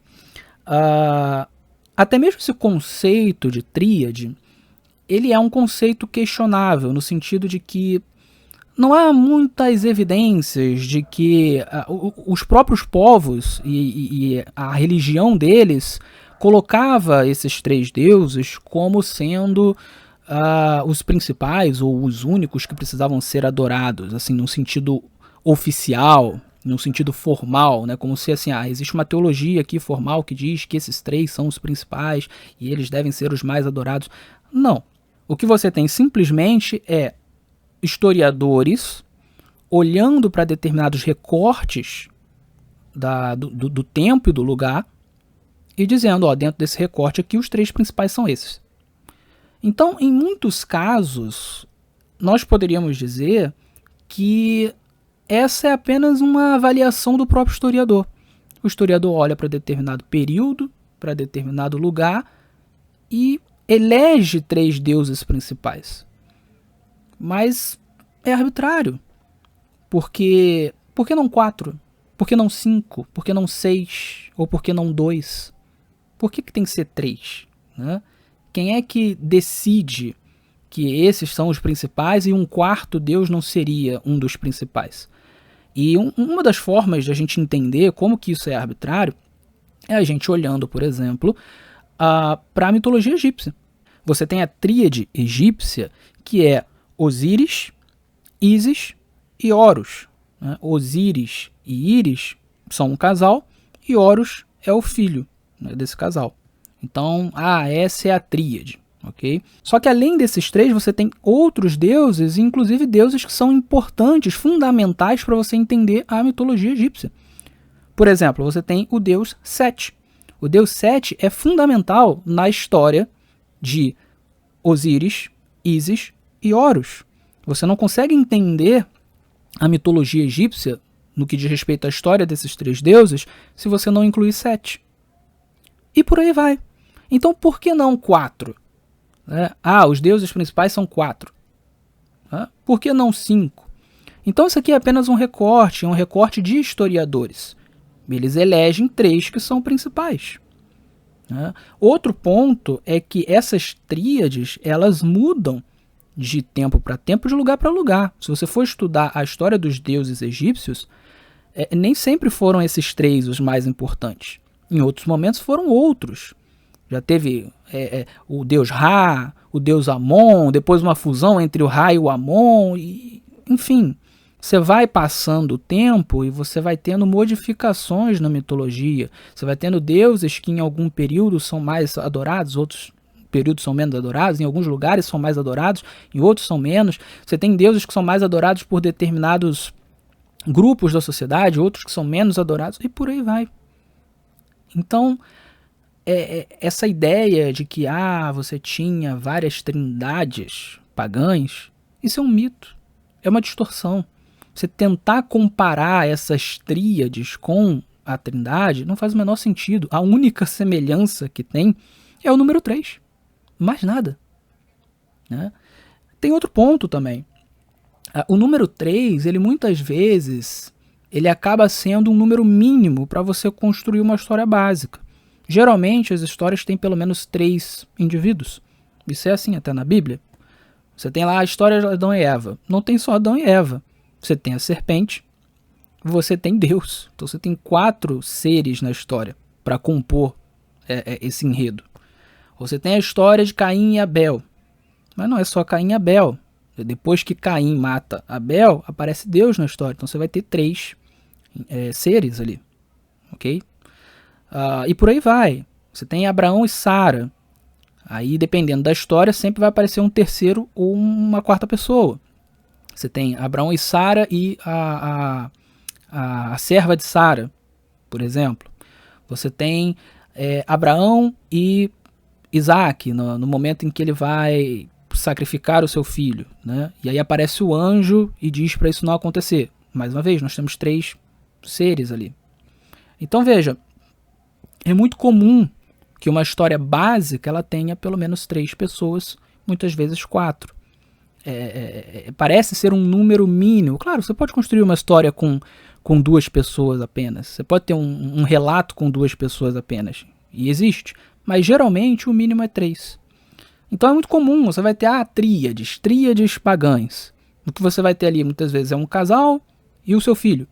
até mesmo esse conceito de tríade, ele é um conceito questionável, no sentido de que não há muitas evidências de que os próprios povos e a religião deles colocava esses 3 deuses como sendo os principais ou os únicos que precisavam ser adorados, assim, num sentido oficial, no sentido formal, né? Como se assim, existe uma teologia aqui formal que diz que esses três são os principais e eles devem ser os mais adorados. Não. O que você tem simplesmente é historiadores olhando para determinados recortes do tempo e do lugar e dizendo, ó, dentro desse recorte aqui os três principais são esses. Então, em muitos casos, nós poderíamos dizer que essa é apenas uma avaliação do próprio historiador. O historiador olha para determinado período, para determinado lugar e elege três deuses principais. Mas é arbitrário. Por que não 4? Por que não 5? Por que não 6? Ou por que não 2? Por que tem que ser 3? Né? Quem é que decide que esses são os principais e um quarto deus não seria um dos principais? E uma das formas de a gente entender como que isso é arbitrário é a gente olhando, por exemplo, para a mitologia egípcia. Você tem a tríade egípcia, que é Osíris, Ísis e Horus. Né? Osíris e Íris são um casal e Horus é o filho, né, desse casal. Então, essa é a tríade. Okay? Só que além desses três, você tem outros deuses, inclusive deuses que são importantes, fundamentais para você entender a mitologia egípcia. Por exemplo, você tem o deus Sete. O deus Sete é fundamental na história de Osíris, Ísis e Horus. Você não consegue entender a mitologia egípcia, no que diz respeito à história desses três deuses, se você não incluir Sete. E por aí vai. Então, por que não 4? Os deuses principais são 4. Por que não 5? Então isso aqui é apenas um recorte de historiadores. Eles elegem 3 que são principais. Outro ponto é que essas tríades, elas mudam de tempo para tempo, de lugar para lugar. Se você for estudar a história dos deuses egípcios, nem sempre foram esses 3 os mais importantes. Em outros momentos foram outros. Já teve o deus Ra, o deus Amon, depois uma fusão entre o Ra e o Amon, enfim. Você vai passando o tempo e você vai tendo modificações na mitologia. Você vai tendo deuses que em algum período são mais adorados, outros períodos são menos adorados, em alguns lugares são mais adorados, em outros são menos. Você tem deuses que são mais adorados por determinados grupos da sociedade, outros que são menos adorados, e por aí vai. Então, essa ideia de que você tinha várias trindades pagãs, isso é um mito, é uma distorção. Você tentar comparar essas tríades com a trindade não faz o menor sentido. A única semelhança que tem é o número 3, mais nada. Né? Tem outro ponto também. O número 3, ele muitas vezes ele acaba sendo um número mínimo para você construir uma história básica. Geralmente as histórias têm pelo menos 3 indivíduos. Isso é assim até na Bíblia. Você tem lá a história de Adão e Eva. Não tem só Adão e Eva. Você tem a serpente, você tem Deus. Então você tem 4 seres na história para compor esse enredo. Você tem a história de Caim e Abel. Mas não é só Caim e Abel. Depois que Caim mata Abel, aparece Deus na história. Então você vai ter 3 seres ali. Ok? E por aí vai. Você tem Abraão e Sara. Aí, dependendo da história, sempre vai aparecer um terceiro ou uma quarta pessoa. Você tem Abraão e Sara e a serva de Sara, por exemplo. Você tem Abraão e Isaac, no momento em que ele vai sacrificar o seu filho. Né? E aí aparece o anjo e diz para isso não acontecer. Mais uma vez, nós temos 3 seres ali. Então veja, é muito comum que uma história básica ela tenha pelo menos 3 pessoas, muitas vezes 4. Parece ser um número mínimo. Claro, você pode construir uma história com 2 pessoas apenas. Você pode ter um relato com 2 pessoas apenas. E existe. Mas geralmente o mínimo é 3. Então é muito comum, você vai ter tríades pagãs. O que você vai ter ali muitas vezes é um casal e o seu filho,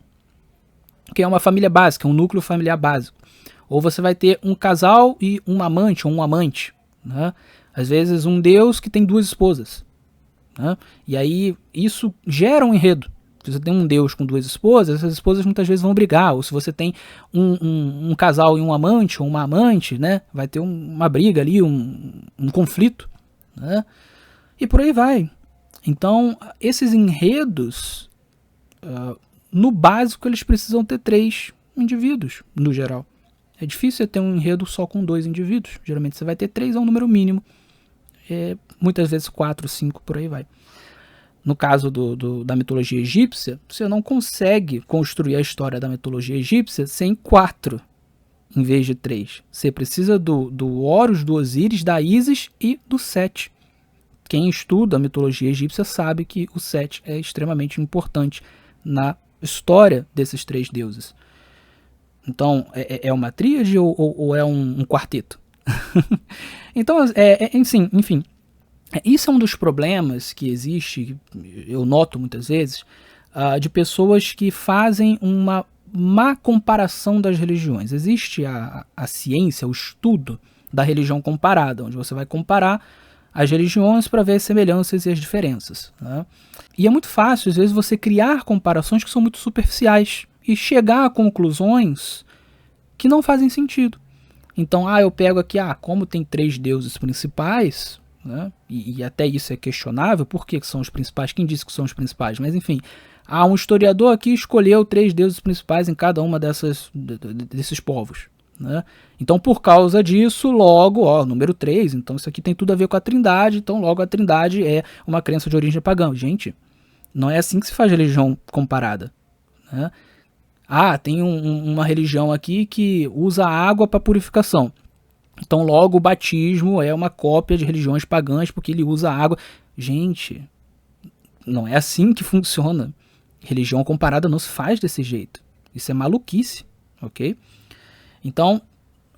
que é uma família básica, um núcleo familiar básico. Ou você vai ter um casal e um amante ou um amante. Né? Às vezes um deus que tem 2 esposas. Né? E aí isso gera um enredo. Se você tem um Deus com duas esposas, essas esposas muitas vezes vão brigar. Ou se você tem um casal e um amante ou uma amante, né, vai ter uma briga ali, um conflito, né, e por aí vai. Então, esses enredos, no básico, eles precisam ter 3 indivíduos, no geral. É difícil você ter um enredo só com 2 indivíduos. Geralmente você vai ter 3, é um número mínimo. Muitas vezes 4, 5, por aí vai. No caso da mitologia egípcia, você não consegue construir a história da mitologia egípcia sem 4, em vez de 3. Você precisa do Horus, do Osíris, da Ísis e do Sete. Quem estuda a mitologia egípcia sabe que o Sete é extremamente importante na história desses 3 deuses. Então, é uma tríade ou é um quarteto? Então, enfim, isso é um dos problemas que existe, eu noto muitas vezes, de pessoas que fazem uma má comparação das religiões. Existe a ciência, o estudo da religião comparada, onde você vai comparar as religiões para ver as semelhanças e as diferenças, né? E é muito fácil, às vezes, você criar comparações que são muito superficiais e chegar a conclusões que não fazem sentido. Então, eu pego aqui, como tem 3 deuses principais, né, e até isso é questionável, por que são os principais? Quem disse que são os principais? Mas enfim, um historiador aqui escolheu 3 deuses principais em cada uma desses povos, né? Então, por causa disso, logo, número 3, então isso aqui tem tudo a ver com a Trindade, então logo a Trindade é uma crença de origem pagã. Gente, não é assim que se faz religião comparada, né? Tem uma religião aqui que usa água para purificação. Então logo o batismo é uma cópia de religiões pagãs porque ele usa água. Gente, não é assim que funciona. Religião comparada não se faz desse jeito. Isso é maluquice, ok? Então,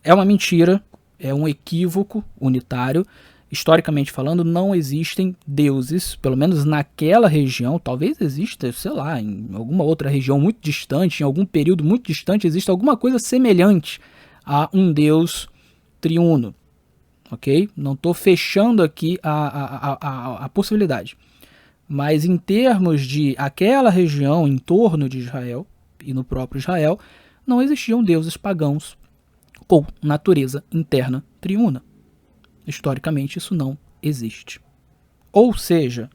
é uma mentira, é um equívoco unitário. Historicamente falando, não existem deuses, pelo menos naquela região. Talvez exista, sei lá, em alguma outra região muito distante, em algum período muito distante, exista alguma coisa semelhante a um deus triuno, ok? Não estou fechando aqui a possibilidade. Mas em termos de aquela região em torno de Israel, e no próprio Israel, não existiam deuses pagãos com natureza interna triuna. Historicamente, isso não existe. Ou seja,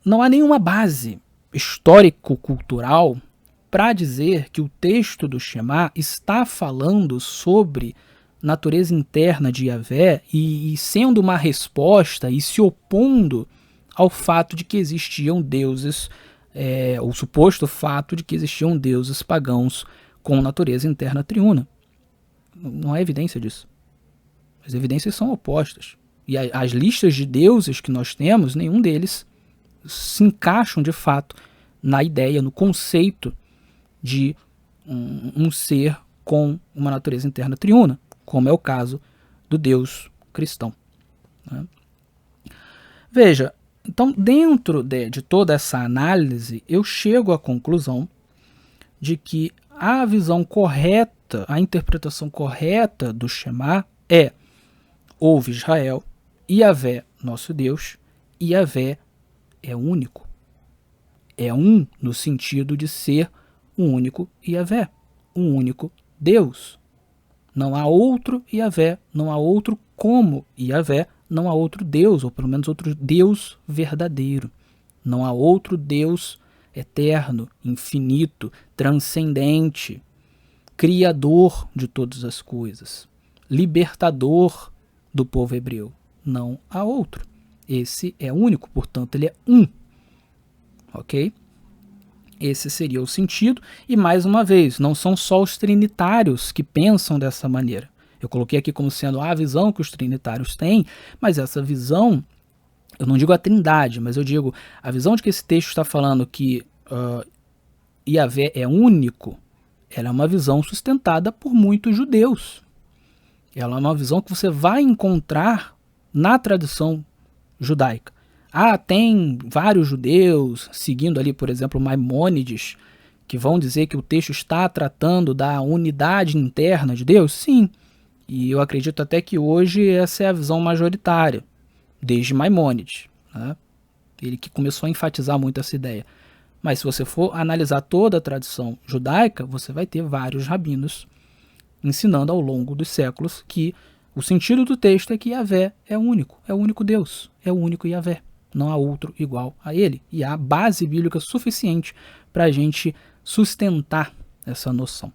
não há nenhuma base histórico-cultural para dizer que o texto do Shema está falando sobre natureza interna de Yahvé e sendo uma resposta e se opondo ao fato de que existiam deuses, o suposto fato de que existiam deuses pagãos com natureza interna triuna. Não há evidência disso. As evidências são opostas. E as listas de deuses que nós temos, nenhum deles se encaixam de fato na ideia, no conceito de um ser com uma natureza interna triuna, como é o caso do Deus cristão, né? Veja, então dentro de toda essa análise, eu chego à conclusão de que a visão correta, a interpretação correta do Shema ouve Israel, Yahvé, nosso Deus, e Yahvé é único. É um no sentido de ser um único Yahvé, um único Deus. Não há outro Yahvé, não há outro como Yahvé, não há outro Deus, ou pelo menos outro Deus verdadeiro. Não há outro Deus eterno, infinito, transcendente, criador de todas as coisas, libertador do povo hebreu. Não há outro. Esse é único, portanto ele é um. Ok? Esse seria o sentido, e mais uma vez, não são só os trinitários que pensam dessa maneira. Eu coloquei aqui como sendo a visão que os trinitários têm, mas essa visão, eu não digo a trindade, mas eu digo a visão de que esse texto está falando que Yahvé é único, ela é uma visão sustentada por muitos judeus. Ela é uma visão que você vai encontrar na tradição judaica. Tem vários judeus, seguindo ali, por exemplo, Maimônides, que vão dizer que o texto está tratando da unidade interna de Deus? Sim. E eu acredito até que hoje essa é a visão majoritária, desde Maimônides, né? Ele que começou a enfatizar muito essa ideia. Mas se você for analisar toda a tradição judaica, você vai ter vários rabinos ensinando ao longo dos séculos que o sentido do texto é que Yahvé é o único Deus, é o único Yahvé. Não há outro igual a ele. E há base bíblica suficiente para a gente sustentar essa noção.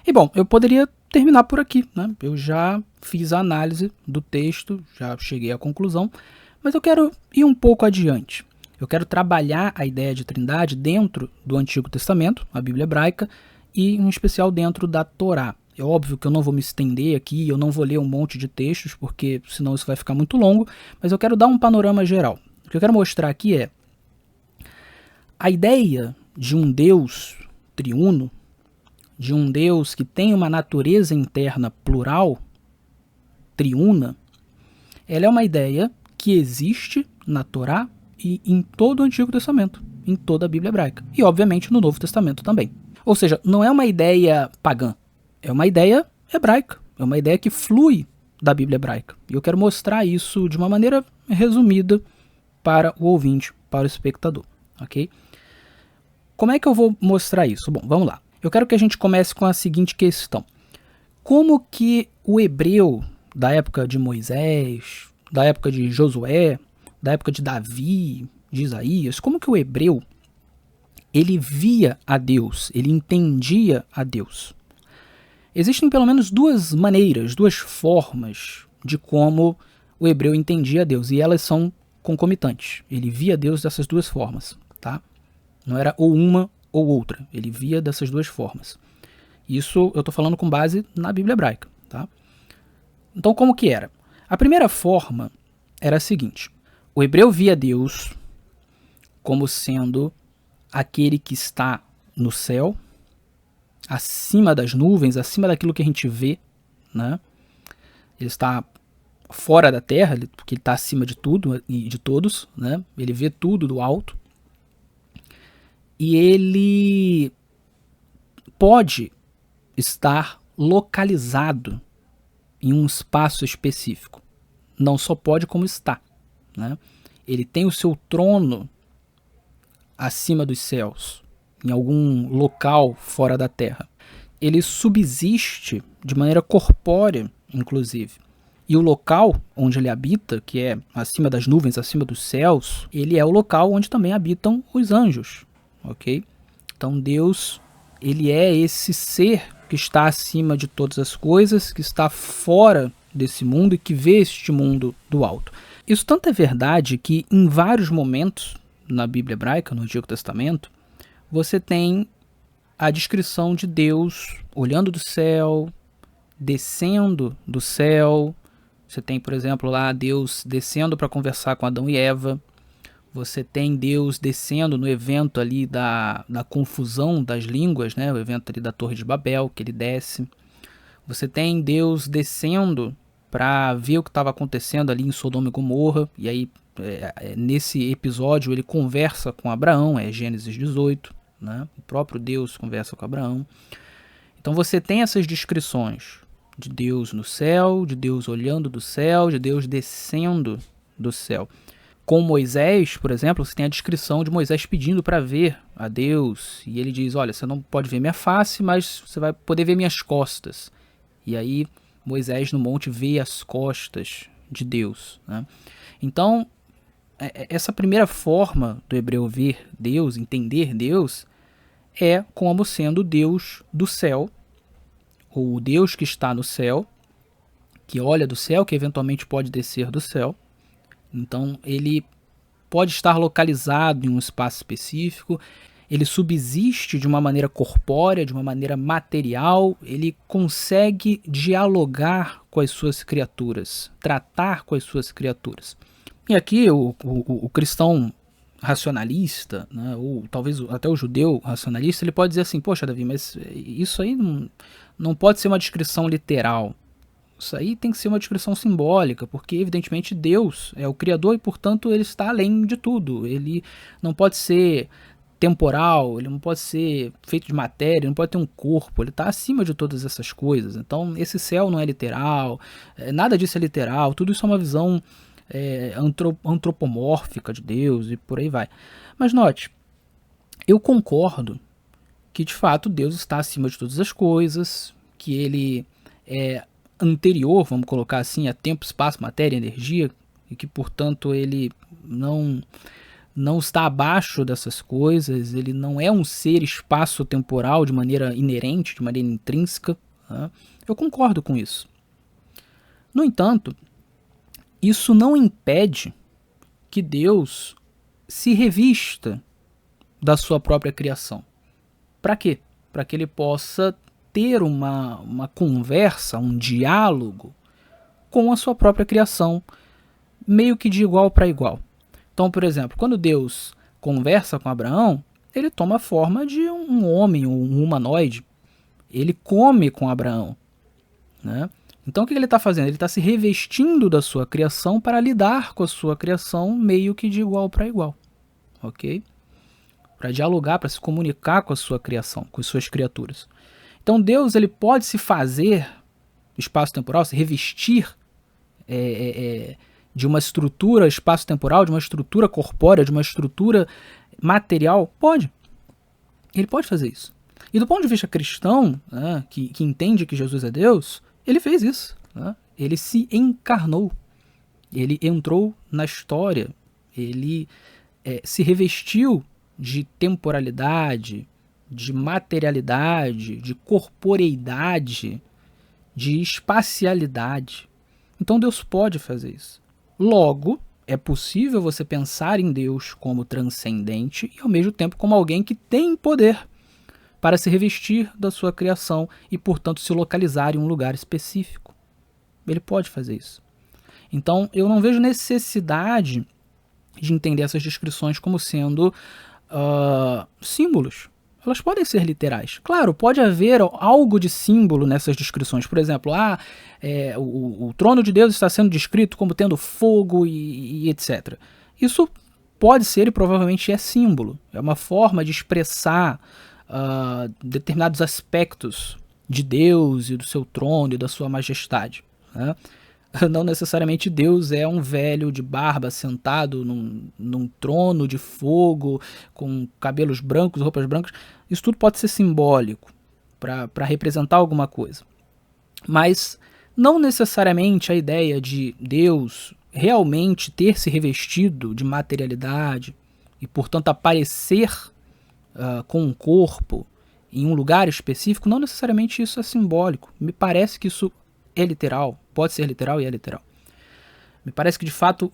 E bom, eu poderia terminar por aqui, né? Eu já fiz a análise do texto, já cheguei à conclusão, mas eu quero ir um pouco adiante. Eu quero trabalhar a ideia de trindade dentro do Antigo Testamento, a Bíblia hebraica, e em especial dentro da Torá. É óbvio que eu não vou me estender aqui, eu não vou ler um monte de textos, porque senão isso vai ficar muito longo, mas eu quero dar um panorama geral. O que eu quero mostrar aqui é a ideia de um Deus triuno, de um Deus que tem uma natureza interna plural, triuna, ela é uma ideia que existe na Torá e em todo o Antigo Testamento, em toda a Bíblia hebraica, e obviamente no Novo Testamento também. Ou seja, não é uma ideia pagã, é uma ideia hebraica, é uma ideia que flui da Bíblia hebraica. E eu quero mostrar isso de uma maneira resumida para o ouvinte, para o espectador, ok? Como é que eu vou mostrar isso? Bom, vamos lá. Eu quero que a gente comece com a seguinte questão. Como que o hebreu da época de Moisés, da época de Josué, da época de Davi, de Isaías, como que o hebreu ele via a Deus, ele entendia a Deus? Existem pelo menos duas maneiras, duas formas de como o hebreu entendia a Deus, e elas são concomitantes. Ele via Deus dessas duas formas, tá? Não era ou uma ou outra, ele via dessas duas formas. Isso eu estou falando com base na Bíblia hebraica, tá? Então como que era? A primeira forma era a seguinte: o hebreu via Deus como sendo aquele que está no céu, acima das nuvens, acima daquilo que a gente vê, né? Ele está fora da terra, porque ele está acima de tudo e de todos, né? Ele vê tudo do alto. E ele pode estar localizado em um espaço específico. Não só pode, como está, né? Ele tem o seu trono acima dos céus, em algum local fora da terra. Ele subsiste de maneira corpórea, inclusive. E o local onde ele habita, que é acima das nuvens, acima dos céus, ele é o local onde também habitam os anjos, ok? Então Deus, ele é esse ser que está acima de todas as coisas, que está fora desse mundo e que vê este mundo do alto. Isso tanto é verdade que em vários momentos na Bíblia hebraica, no Antigo Testamento, você tem a descrição de Deus olhando do céu, descendo do céu. Você tem, por exemplo, lá Deus descendo para conversar com Adão e Eva. Você tem Deus descendo no evento ali da confusão das línguas, né? O evento ali da Torre de Babel, que ele desce. Você tem Deus descendo para ver o que estava acontecendo ali em Sodoma e Gomorra. E aí, nesse episódio, ele conversa com Abraão, é Gênesis 18. Né? O próprio Deus conversa com Abraão. Então você tem essas descrições de Deus no céu, de Deus olhando do céu, de Deus descendo do céu. Com Moisés, por exemplo, você tem a descrição de Moisés pedindo para ver a Deus. E ele diz, olha, você não pode ver minha face, mas você vai poder ver minhas costas. E aí Moisés no monte vê as costas de Deus. Né? Então, essa primeira forma do hebreu ver Deus, entender Deus, é como sendo Deus do céu, ou o Deus que está no céu, que olha do céu, que eventualmente pode descer do céu. Então ele pode estar localizado em um espaço específico, ele subsiste de uma maneira corpórea, de uma maneira material, ele consegue dialogar com as suas criaturas, tratar com as suas criaturas. E aqui o cristão racionalista, né, ou talvez até o judeu racionalista, ele pode dizer assim, poxa Davi, mas isso aí não pode ser uma descrição literal. Isso aí tem que ser uma descrição simbólica, porque evidentemente Deus é o Criador e, portanto, ele está além de tudo. Ele não pode ser temporal, ele não pode ser feito de matéria, ele não pode ter um corpo, ele está acima de todas essas coisas. Então, esse céu não é literal, nada disso é literal, tudo isso é uma visão antropomórfica de Deus e por aí vai. Mas note, Eu concordo que de fato Deus está acima de todas as coisas, que ele é anterior, vamos colocar assim, a tempo, espaço, matéria, energia, e que portanto ele não está abaixo dessas coisas, ele não é um ser espaço-temporal de maneira inerente, de maneira intrínseca. Né? Eu concordo com isso. No entanto, isso não impede que Deus se revista da sua própria criação. Para quê? Para que ele possa ter uma conversa, um diálogo com a sua própria criação, meio que de igual para igual. Então, por exemplo, quando Deus conversa com Abraão, ele toma a forma de um homem, um humanoide. Ele come com Abraão. Né? Então, o que ele está fazendo? Ele está se revestindo da sua criação para lidar com a sua criação meio que de igual para igual. Ok? Para dialogar, para se comunicar com a sua criação, com as suas criaturas. Então, Deus ele pode se fazer espaço-temporal, se revestir de uma estrutura espaço-temporal, de uma estrutura corpórea, de uma estrutura material? Pode. Ele pode fazer isso. E do ponto de vista cristão, né, que entende que Jesus é Deus, ele fez isso. Né? Ele se encarnou. Ele entrou na história. Ele se revestiu de temporalidade, de materialidade, de corporeidade, de espacialidade. Então Deus pode fazer isso. Logo, é possível você pensar em Deus como transcendente e ao mesmo tempo como alguém que tem poder para se revestir da sua criação e, portanto, se localizar em um lugar específico. Ele pode fazer isso. Então, eu não vejo necessidade de entender essas descrições como sendo símbolos. Elas podem ser literais. Claro, pode haver algo de símbolo nessas descrições. Por exemplo, o trono de Deus está sendo descrito como tendo fogo e etc. Isso pode ser e provavelmente é símbolo. É uma forma de expressar determinados aspectos de Deus e do seu trono e da sua majestade. Né? Não necessariamente Deus é um velho de barba sentado num trono de fogo, com cabelos brancos, roupas brancas. Isso tudo pode ser simbólico, para representar alguma coisa. Mas não necessariamente a ideia de Deus realmente ter se revestido de materialidade e, portanto, aparecer com um corpo em um lugar específico, não necessariamente isso é simbólico. Me parece que isso é literal, pode ser literal e é literal. Me parece que de fato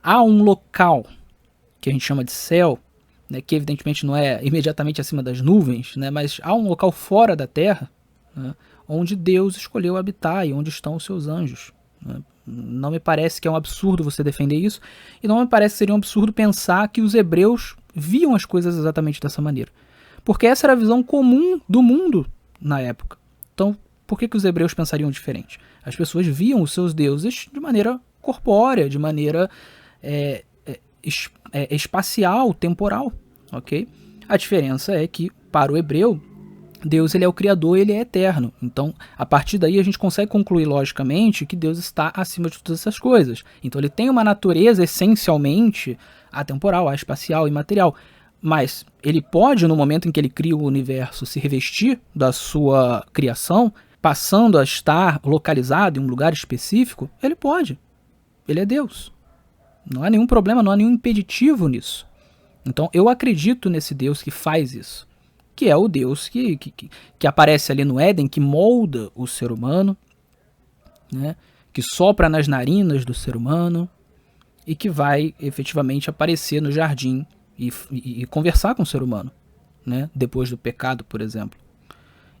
há um local que a gente chama de céu, né, que evidentemente não é imediatamente acima das nuvens, né, mas há um local fora da terra, né, onde Deus escolheu habitar e onde estão os seus anjos. Né. Não me parece que é um absurdo você defender isso, e não me parece que seria um absurdo pensar que os hebreus viam as coisas exatamente dessa maneira. Porque essa era a visão comum do mundo na época. Então, por que os hebreus pensariam diferente? As pessoas viam os seus deuses de maneira corpórea, de maneira espacial, temporal. Okay? A diferença é que, para o hebreu, Deus ele é o Criador, ele é eterno. Então, a partir daí, a gente consegue concluir logicamente que Deus está acima de todas essas coisas. Então, ele tem uma natureza essencialmente atemporal, espacial e material. Mas ele pode, no momento em que ele cria o universo, se revestir da sua criação, passando a estar localizado em um lugar específico, ele pode. Ele é Deus. Não há nenhum problema, não há nenhum impeditivo nisso. Então eu acredito nesse Deus que faz isso, que é o Deus que aparece ali no Éden, que molda o ser humano, né, que sopra nas narinas do ser humano e que vai efetivamente aparecer no jardim e conversar com o ser humano, né, depois do pecado, por exemplo.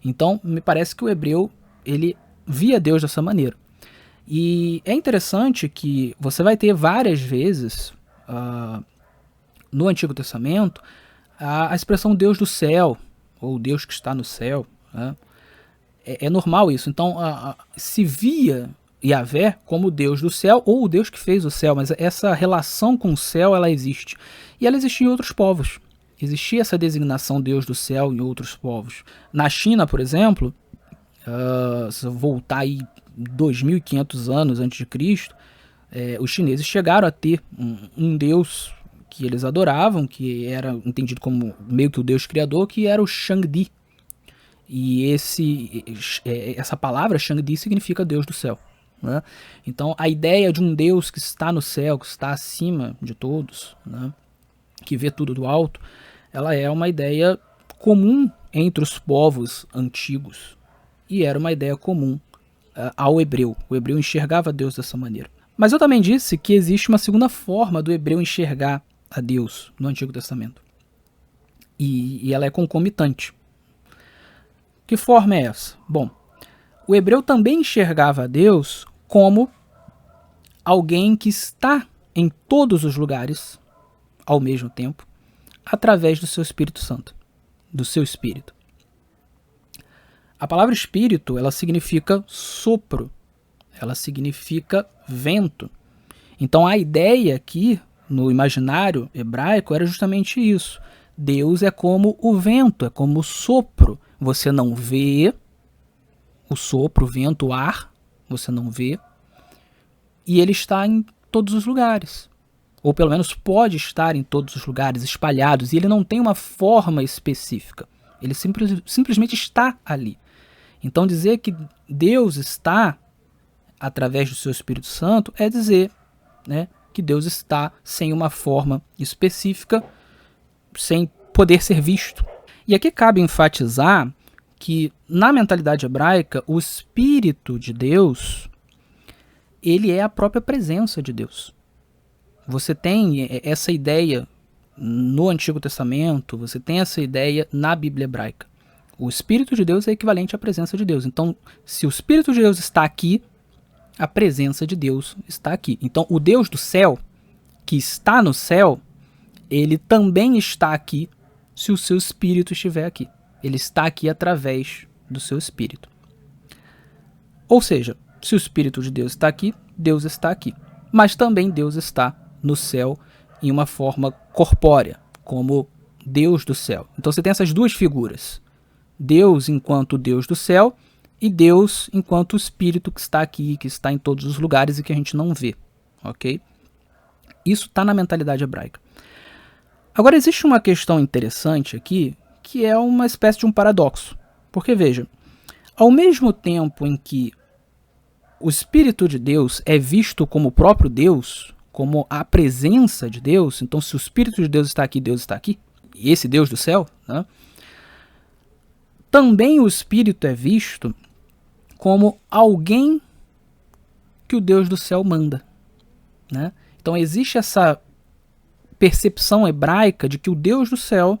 Então, me parece que o hebreu, ele via Deus dessa maneira. E é interessante que você vai ter várias vezes no Antigo Testamento a expressão Deus do céu, ou Deus que está no céu. Né? É normal isso. Então, se via Yahvé como o Deus do céu, ou o Deus que fez o céu, mas essa relação com o céu, ela existe. E ela existia em outros povos. Existia essa designação Deus do céu em outros povos. Na China, por exemplo, se eu voltar aí 2.500 anos antes de Cristo, os chineses chegaram a ter um Deus que eles adoravam, que era entendido como meio que o Deus criador, que era o Shangdi. E essa palavra Shangdi significa Deus do céu, né? Então a ideia de um Deus que está no céu, que está acima de todos, né, que vê tudo do alto, ela é uma ideia comum entre os povos antigos e era uma ideia comum ao hebreu. O hebreu enxergava Deus dessa maneira. Mas eu também disse que existe uma segunda forma do hebreu enxergar a Deus no Antigo Testamento. E ela é concomitante. Que forma é essa? Bom, o hebreu também enxergava a Deus como alguém que está em todos os lugares ao mesmo tempo, através do seu Espírito Santo, do seu Espírito. A palavra Espírito, ela significa sopro, ela significa vento. Então a ideia aqui, no imaginário hebraico, era justamente isso. Deus é como o vento, é como o sopro. Você não vê o sopro, o vento, o ar, você não vê, e ele está em todos os lugares. Ou pelo menos pode estar em todos os lugares, espalhados, e ele não tem uma forma específica. Ele simplesmente está ali. Então dizer que Deus está através do seu Espírito Santo é dizer, né, que Deus está sem uma forma específica, sem poder ser visto. E aqui cabe enfatizar que na mentalidade hebraica o Espírito de Deus, ele é a própria presença de Deus. Você tem essa ideia no Antigo Testamento, você tem essa ideia na Bíblia hebraica. O Espírito de Deus é equivalente à presença de Deus. Então, se o Espírito de Deus está aqui, a presença de Deus está aqui. Então, o Deus do céu, que está no céu, ele também está aqui se o seu Espírito estiver aqui. Ele está aqui através do seu Espírito. Ou seja, se o Espírito de Deus está aqui, Deus está aqui. Mas também Deus está no céu em uma forma corpórea, como Deus do céu. Então você tem essas duas figuras. Deus enquanto Deus do céu e Deus enquanto o Espírito que está aqui, que está em todos os lugares e que a gente não vê. Ok? Isso está na mentalidade hebraica. Agora existe uma questão interessante aqui, que é uma espécie de um paradoxo. Porque veja, ao mesmo tempo em que o Espírito de Deus é visto como o próprio Deus, como a presença de Deus, então se o Espírito de Deus está aqui, Deus está aqui, e esse Deus do céu, né, também o Espírito é visto como alguém que o Deus do céu manda, né? Então existe essa percepção hebraica de que o Deus do céu,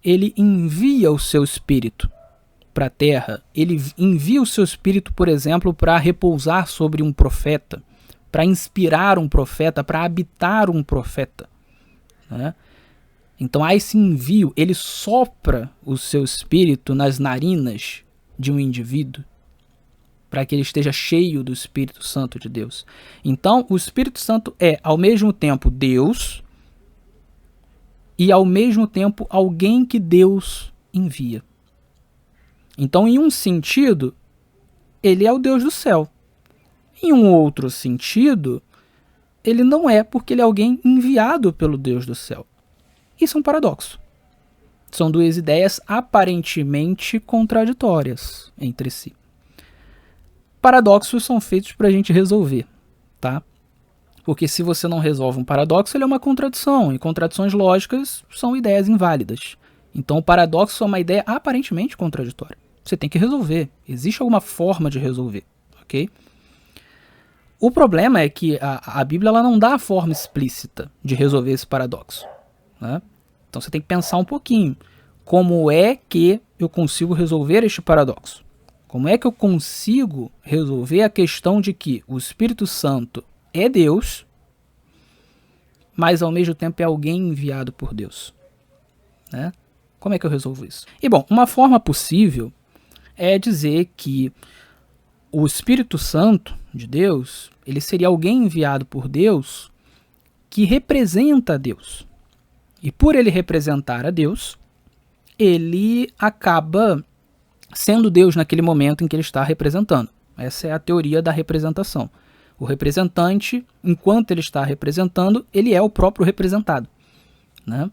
ele envia o seu Espírito para a terra, ele envia o seu Espírito, por exemplo, para repousar sobre um profeta, para inspirar um profeta, para habitar um profeta, né? Então há esse envio, ele sopra o seu Espírito nas narinas de um indivíduo, para que ele esteja cheio do Espírito Santo de Deus. Então o Espírito Santo é ao mesmo tempo Deus e ao mesmo tempo alguém que Deus envia. Então, em um sentido, ele é o Deus do céu. Em um outro sentido, ele não é, porque ele é alguém enviado pelo Deus do céu. Isso é um paradoxo. São duas ideias aparentemente contraditórias entre si. Paradoxos são feitos para a gente resolver, tá? Porque se você não resolve um paradoxo, ele é uma contradição, e contradições lógicas são ideias inválidas. Então o paradoxo é uma ideia aparentemente contraditória. Você tem que resolver. Existe alguma forma de resolver, ok? O problema é que a Bíblia ela não dá a forma explícita de resolver esse paradoxo, né? Então você tem que pensar um pouquinho. Como é que eu consigo resolver este paradoxo? Como é que eu consigo resolver a questão de que o Espírito Santo é Deus, mas ao mesmo tempo é alguém enviado por Deus, né? Como é que eu resolvo isso? E bom, uma forma possível é dizer que o Espírito Santo de Deus, ele seria alguém enviado por Deus que representa a Deus. E por ele representar a Deus, ele acaba sendo Deus naquele momento em que ele está representando. Essa é a teoria da representação. O representante, enquanto ele está representando, ele é o próprio representado, né?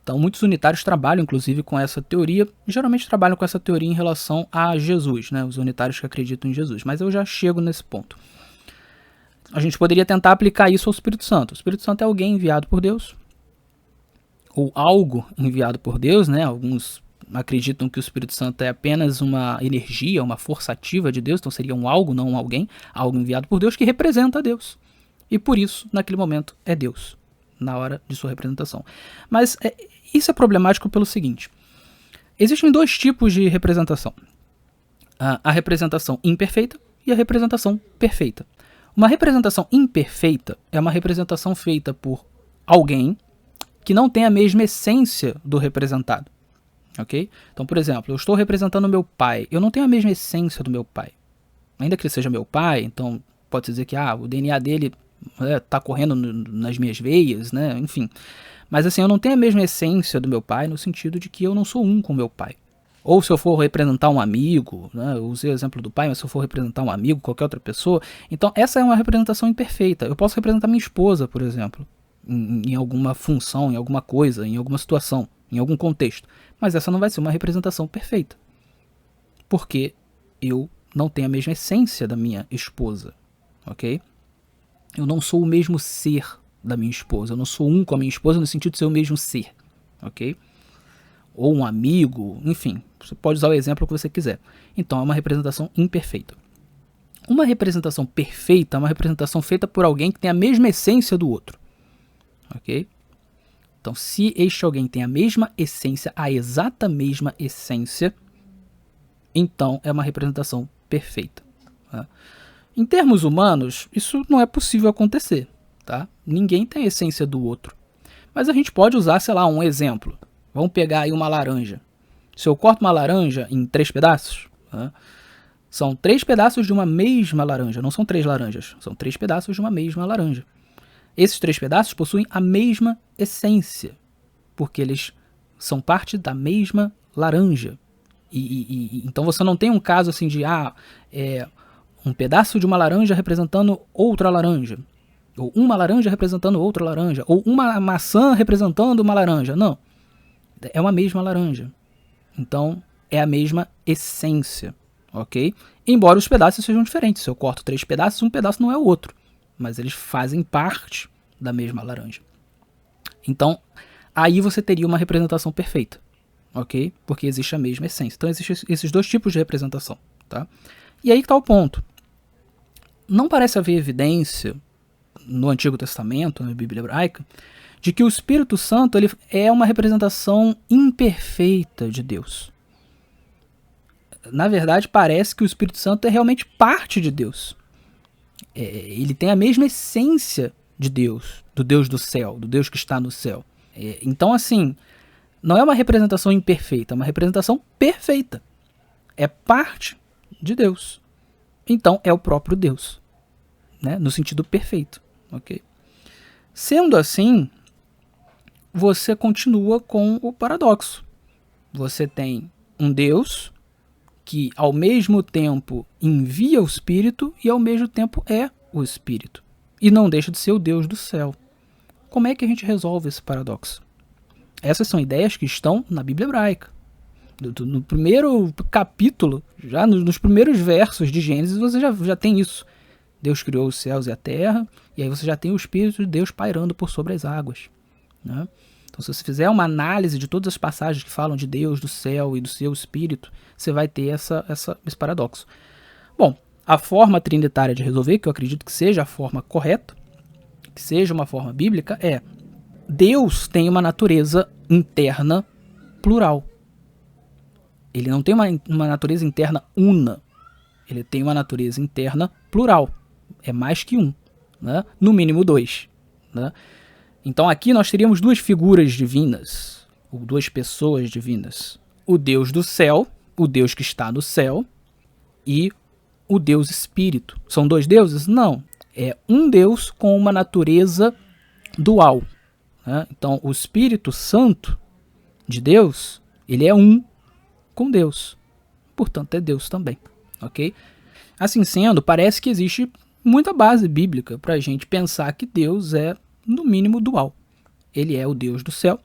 Então, muitos unitários trabalham, inclusive, com essa teoria. Geralmente trabalham com essa teoria em relação a Jesus, né? Os unitários que acreditam em Jesus. Mas eu já chego nesse ponto. A gente poderia tentar aplicar isso ao Espírito Santo. O Espírito Santo é alguém enviado por Deus, ou algo enviado por Deus, né? Alguns acreditam que o Espírito Santo é apenas uma energia, uma força ativa de Deus. Então, seria um algo, não um alguém. Algo enviado por Deus que representa a Deus. E por isso, naquele momento, é Deus, na hora de sua representação. Mas isso é problemático pelo seguinte: existem dois tipos de representação. A representação imperfeita e a representação perfeita. Uma representação imperfeita é uma representação feita por alguém que não tem a mesma essência do representado. Ok? Então, por exemplo, eu estou representando meu pai. Eu não tenho a mesma essência do meu pai. Ainda que ele seja meu pai, então pode dizer que o DNA dele está correndo nas minhas veias, né? Enfim. Mas assim, eu não tenho a mesma essência do meu pai, no sentido de que eu não sou um com meu pai. Ou se eu for representar um amigo, né? Eu usei o exemplo do pai, mas se eu for representar um amigo, qualquer outra pessoa, então essa é uma representação imperfeita. Eu posso representar minha esposa, por exemplo, em alguma função, em alguma coisa, em alguma situação, em algum contexto. Mas essa não vai ser uma representação perfeita. Porque eu não tenho a mesma essência da minha esposa, ok? Eu não sou o mesmo ser da minha esposa. Eu não sou um com a minha esposa no sentido de ser o mesmo ser, ok? Ou um amigo, enfim. Você pode usar o exemplo que você quiser. Então, é uma representação imperfeita. Uma representação perfeita é uma representação feita por alguém que tem a mesma essência do outro, ok? Então, se este alguém tem a mesma essência, a exata mesma essência, então é uma representação perfeita, tá? Em termos humanos, isso não é possível acontecer, tá? Ninguém tem a essência do outro. Mas a gente pode usar, sei lá, um exemplo. Vamos pegar aí uma laranja. Se eu corto uma laranja em 3 pedaços, tá? São 3 pedaços de uma mesma laranja. Não são 3 laranjas, são 3 pedaços de uma mesma laranja. Esses 3 pedaços possuem a mesma essência, porque eles são parte da mesma laranja. Então você não tem um caso assim de um pedaço de uma laranja representando outra laranja, ou uma laranja representando outra laranja, ou uma maçã representando uma laranja. Não, é uma mesma laranja. Então é a mesma essência, ok? Embora os pedaços sejam diferentes. Se eu corto 3 pedaços, um pedaço não é o outro, mas eles fazem parte da mesma laranja. Então, aí você teria uma representação perfeita, ok? Porque existe a mesma essência. Então, existem esses dois tipos de representação, tá? E aí que está o ponto. Não parece haver evidência no Antigo Testamento, na Bíblia hebraica, de que o Espírito Santo ele é uma representação imperfeita de Deus. Na verdade, parece que o Espírito Santo é realmente parte de Deus. Ele tem a mesma essência de Deus, do Deus do céu, do Deus que está no céu. Então, assim, não é uma representação imperfeita, é uma representação perfeita. É parte de Deus. Então, é o próprio Deus, né? No sentido perfeito, ok? Sendo assim, você continua com o paradoxo. Você tem um Deus que ao mesmo tempo envia o Espírito e ao mesmo tempo é o Espírito. E não deixa de ser o Deus do céu. Como é que a gente resolve esse paradoxo? Essas são ideias que estão na Bíblia hebraica. No primeiro capítulo, já nos primeiros versos de Gênesis, você já tem isso. Deus criou os céus e a terra, e aí você já tem o Espírito de Deus pairando por sobre as águas, né? Então, se você fizer uma análise de todas as passagens que falam de Deus, do céu e do seu Espírito, você vai ter esse paradoxo. Bom, a forma trinitária de resolver, que eu acredito que seja a forma correta, que seja uma forma bíblica, é Deus tem uma natureza interna plural. Ele não tem uma natureza interna una. Ele tem uma natureza interna plural. É mais que um, né? No mínimo 2, né? Então aqui nós teríamos 2 figuras divinas, ou 2 pessoas divinas. O Deus do céu, o Deus que está no céu, e o Deus Espírito. São 2 deuses? Não. É um Deus com uma natureza dual, né? Então o Espírito Santo de Deus, ele é um com Deus. Portanto, é Deus também, ok? Assim sendo, parece que existe muita base bíblica para a gente pensar que Deus é, no mínimo, dual. Ele é o Deus do céu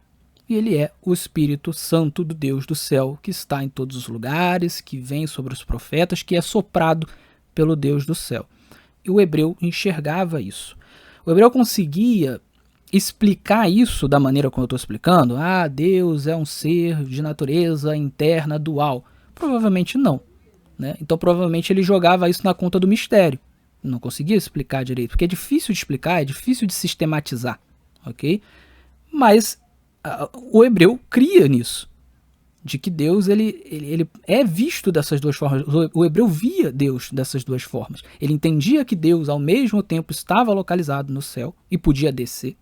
e ele é o Espírito Santo do Deus do céu, que está em todos os lugares, que vem sobre os profetas, que é soprado pelo Deus do céu. E o hebreu enxergava isso. O hebreu conseguia explicar isso da maneira como eu estou explicando. Ah, Deus é um ser de natureza interna dual. Provavelmente não, né? Então provavelmente ele jogava isso na conta do mistério. Não conseguia explicar direito, porque é difícil de explicar, é difícil de sistematizar, ok? Mas o hebreu cria nisso, de que Deus ele é visto dessas duas formas. O hebreu via Deus dessas duas formas. Ele entendia que Deus ao mesmo tempo estava localizado no céu e podia descer,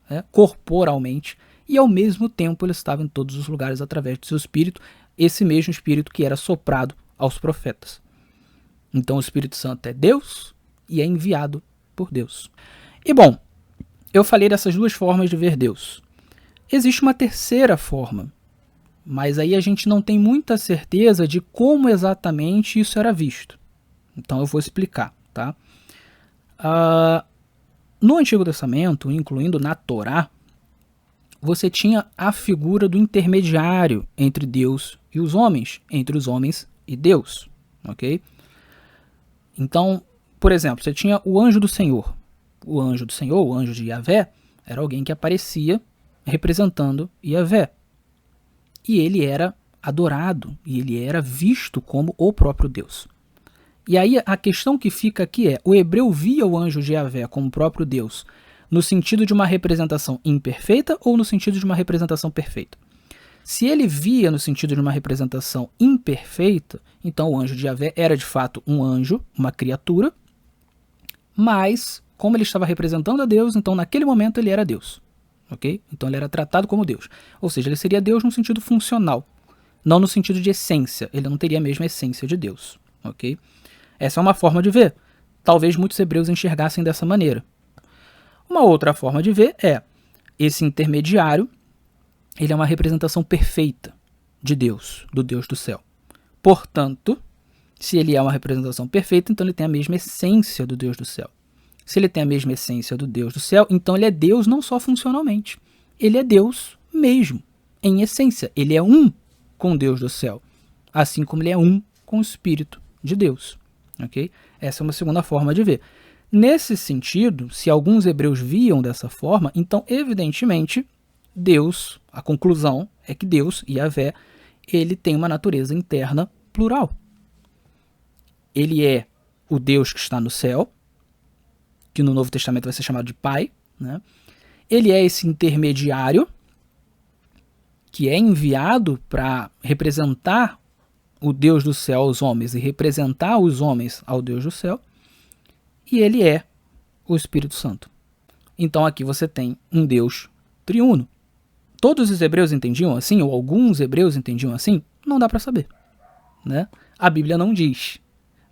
né, corporalmente, e ao mesmo tempo ele estava em todos os lugares através do seu Espírito, esse mesmo Espírito que era soprado aos profetas. Então o Espírito Santo é Deus e é enviado por Deus. E bom, eu falei dessas duas formas de ver Deus. Existe uma terceira forma, mas aí a gente não tem muita certeza de como exatamente isso era visto. Então eu vou explicar, tá? No Antigo Testamento, incluindo na Torá, você tinha a figura do intermediário entre Deus e os homens, entre os homens e Deus, ok? Então, por exemplo, você tinha o anjo do Senhor. O anjo do Senhor, o anjo de Yahvé, era alguém que aparecia representando Yahvé. E ele era adorado, e ele era visto como o próprio Deus. E aí a questão que fica aqui é, o hebreu via o anjo de Yahvé como o próprio Deus no sentido de uma representação imperfeita ou no sentido de uma representação perfeita? Se ele via no sentido de uma representação imperfeita, então o anjo de Yahvé era de fato um anjo, uma criatura, mas como ele estava representando a Deus, então naquele momento ele era Deus. Okay? Então ele era tratado como Deus. Ou seja, ele seria Deus no sentido funcional, não no sentido de essência. Ele não teria a mesma essência de Deus. Okay? Essa é uma forma de ver. Talvez muitos hebreus enxergassem dessa maneira. Uma outra forma de ver é esse intermediário, ele é uma representação perfeita de Deus, do Deus do céu. Portanto, se ele é uma representação perfeita, então ele tem a mesma essência do Deus do céu. Se ele tem a mesma essência do Deus do céu, então ele é Deus não só funcionalmente. Ele é Deus mesmo, em essência. Ele é um com Deus do céu, assim como ele é um com o Espírito de Deus. Okay? Essa é uma segunda forma de ver. Nesse sentido, se alguns hebreus viam dessa forma, então, evidentemente, Deus, a conclusão é que Deus, Yahvé, ele tem uma natureza interna plural. Ele é o Deus que está no céu, que no Novo Testamento vai ser chamado de Pai, né? Ele é esse intermediário que é enviado para representar o Deus do céu aos homens e representar os homens ao Deus do céu, e ele é o Espírito Santo. Então aqui você tem um Deus triuno. Todos os hebreus entendiam assim, ou alguns hebreus entendiam assim? Não dá para saber, né? A Bíblia não diz.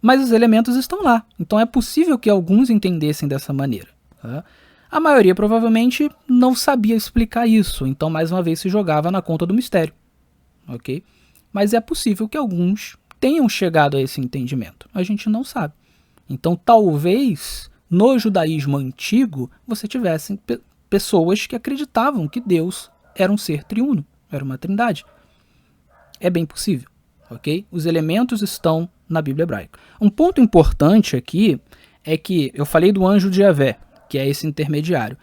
Mas os elementos estão lá, então é possível que alguns entendessem dessa maneira. Tá? A maioria provavelmente não sabia explicar isso, então mais uma vez se jogava na conta do mistério. Ok? Mas é possível que alguns tenham chegado a esse entendimento, a gente não sabe. Então talvez no judaísmo antigo você tivesse pessoas que acreditavam que Deus era um ser triuno, era uma trindade. É bem possível. Ok? Os elementos estão na Bíblia hebraica. Um ponto importante aqui é que eu falei do anjo de Yahvé, que é esse intermediário.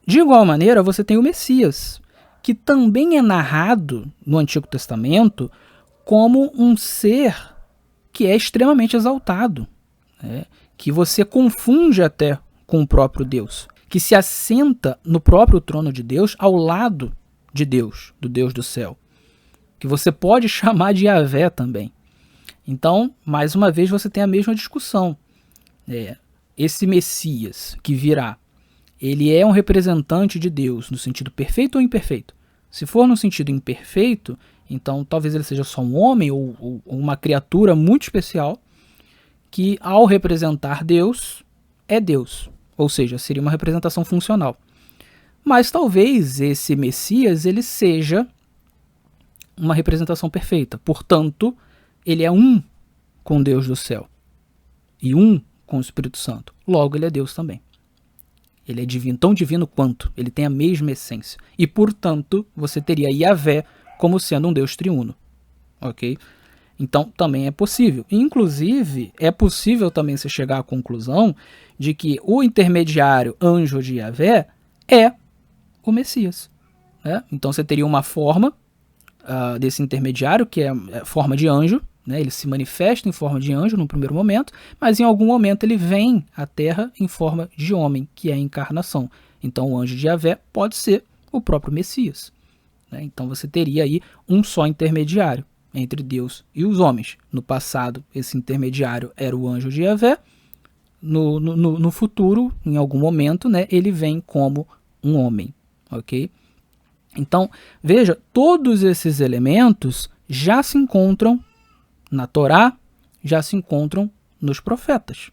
De igual maneira, você tem o Messias, que também é narrado no Antigo Testamento como um ser que é extremamente exaltado, né? Que você confunde até com o próprio Deus, que se assenta no próprio trono de Deus ao lado de Deus, do Deus do céu, que você pode chamar de Yahvé também. Então, mais uma vez, você tem a mesma discussão. Esse Messias que virá, ele é um representante de Deus no sentido perfeito ou imperfeito? Se for no sentido imperfeito, então talvez ele seja só um homem ou uma criatura muito especial que, ao representar Deus, é Deus. Ou seja, seria uma representação funcional. Mas talvez esse Messias ele seja uma representação perfeita. Portanto, ele é um com Deus do céu e um com o Espírito Santo. Logo, ele é Deus também. Ele é divino, tão divino quanto. Ele tem a mesma essência. E, portanto, você teria Yahvé como sendo um Deus triuno. Ok? Então, também é possível. Inclusive, é possível também se chegar à conclusão de que o intermediário anjo de Yahvé é o Messias. Né? Então, você teria uma forma desse intermediário, que é a forma de anjo, né? Ele se manifesta em forma de anjo no primeiro momento, mas em algum momento ele vem à Terra em forma de homem, que é a encarnação. Então, o anjo de Yahvé pode ser o próprio Messias. Né? Então, você teria aí um só intermediário entre Deus e os homens. No passado, esse intermediário era o anjo de Yahvé. No futuro, em algum momento, né, ele vem como um homem. Ok? Então, veja, todos esses elementos já se encontram na Torá, já se encontram nos profetas.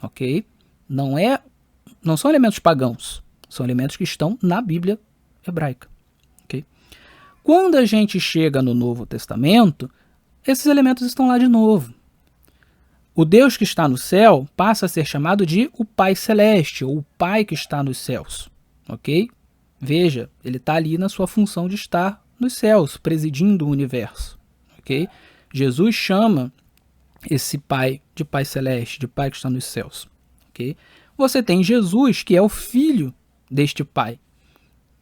Ok? Não são elementos pagãos, são elementos que estão na Bíblia hebraica. Okay? Quando a gente chega no Novo Testamento, esses elementos estão lá de novo. O Deus que está no céu passa a ser chamado de o Pai Celeste, ou o Pai que está nos céus. Ok? Veja, ele está ali na sua função de estar nos céus, presidindo o universo. Ok? Jesus chama esse Pai de Pai Celeste, de Pai que está nos céus. Okay? Você tem Jesus, que é o filho deste Pai,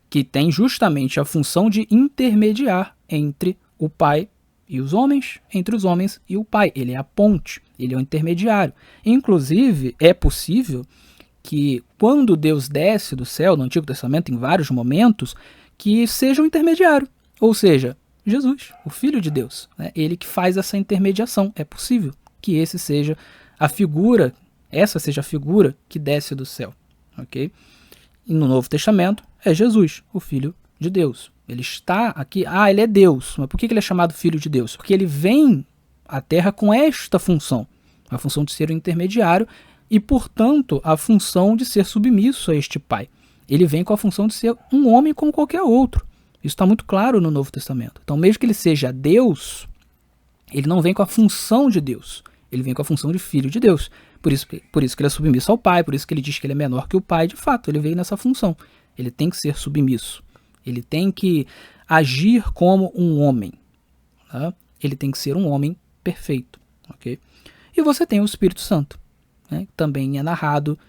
que tem justamente a função de intermediar entre o Pai e os homens, entre os homens e o Pai. Ele é a ponte, ele é o intermediário. Inclusive, é possível que quando Deus desce do céu, no Antigo Testamento, em vários momentos, que seja um intermediário, ou seja, Jesus, o Filho de Deus, né? Ele que faz essa intermediação. É possível que essa seja a figura que desce do céu. Okay? E no Novo Testamento é Jesus, o Filho de Deus. Ele está aqui, ele é Deus, mas por que ele é chamado Filho de Deus? Porque ele vem à Terra com esta função, a função de ser o intermediário e, portanto, a função de ser submisso a este Pai. Ele vem com a função de ser um homem como qualquer outro. Isso está muito claro no Novo Testamento. Então, mesmo que ele seja Deus, ele não vem com a função de Deus. Ele vem com a função de Filho de Deus. Por isso que ele é submisso ao Pai, por isso que ele diz que ele é menor que o Pai. De fato, ele veio nessa função. Ele tem que ser submisso. Ele tem que agir como um homem. Tá? Ele tem que ser um homem perfeito. Okay? E você tem o Espírito Santo, né? Também é narrado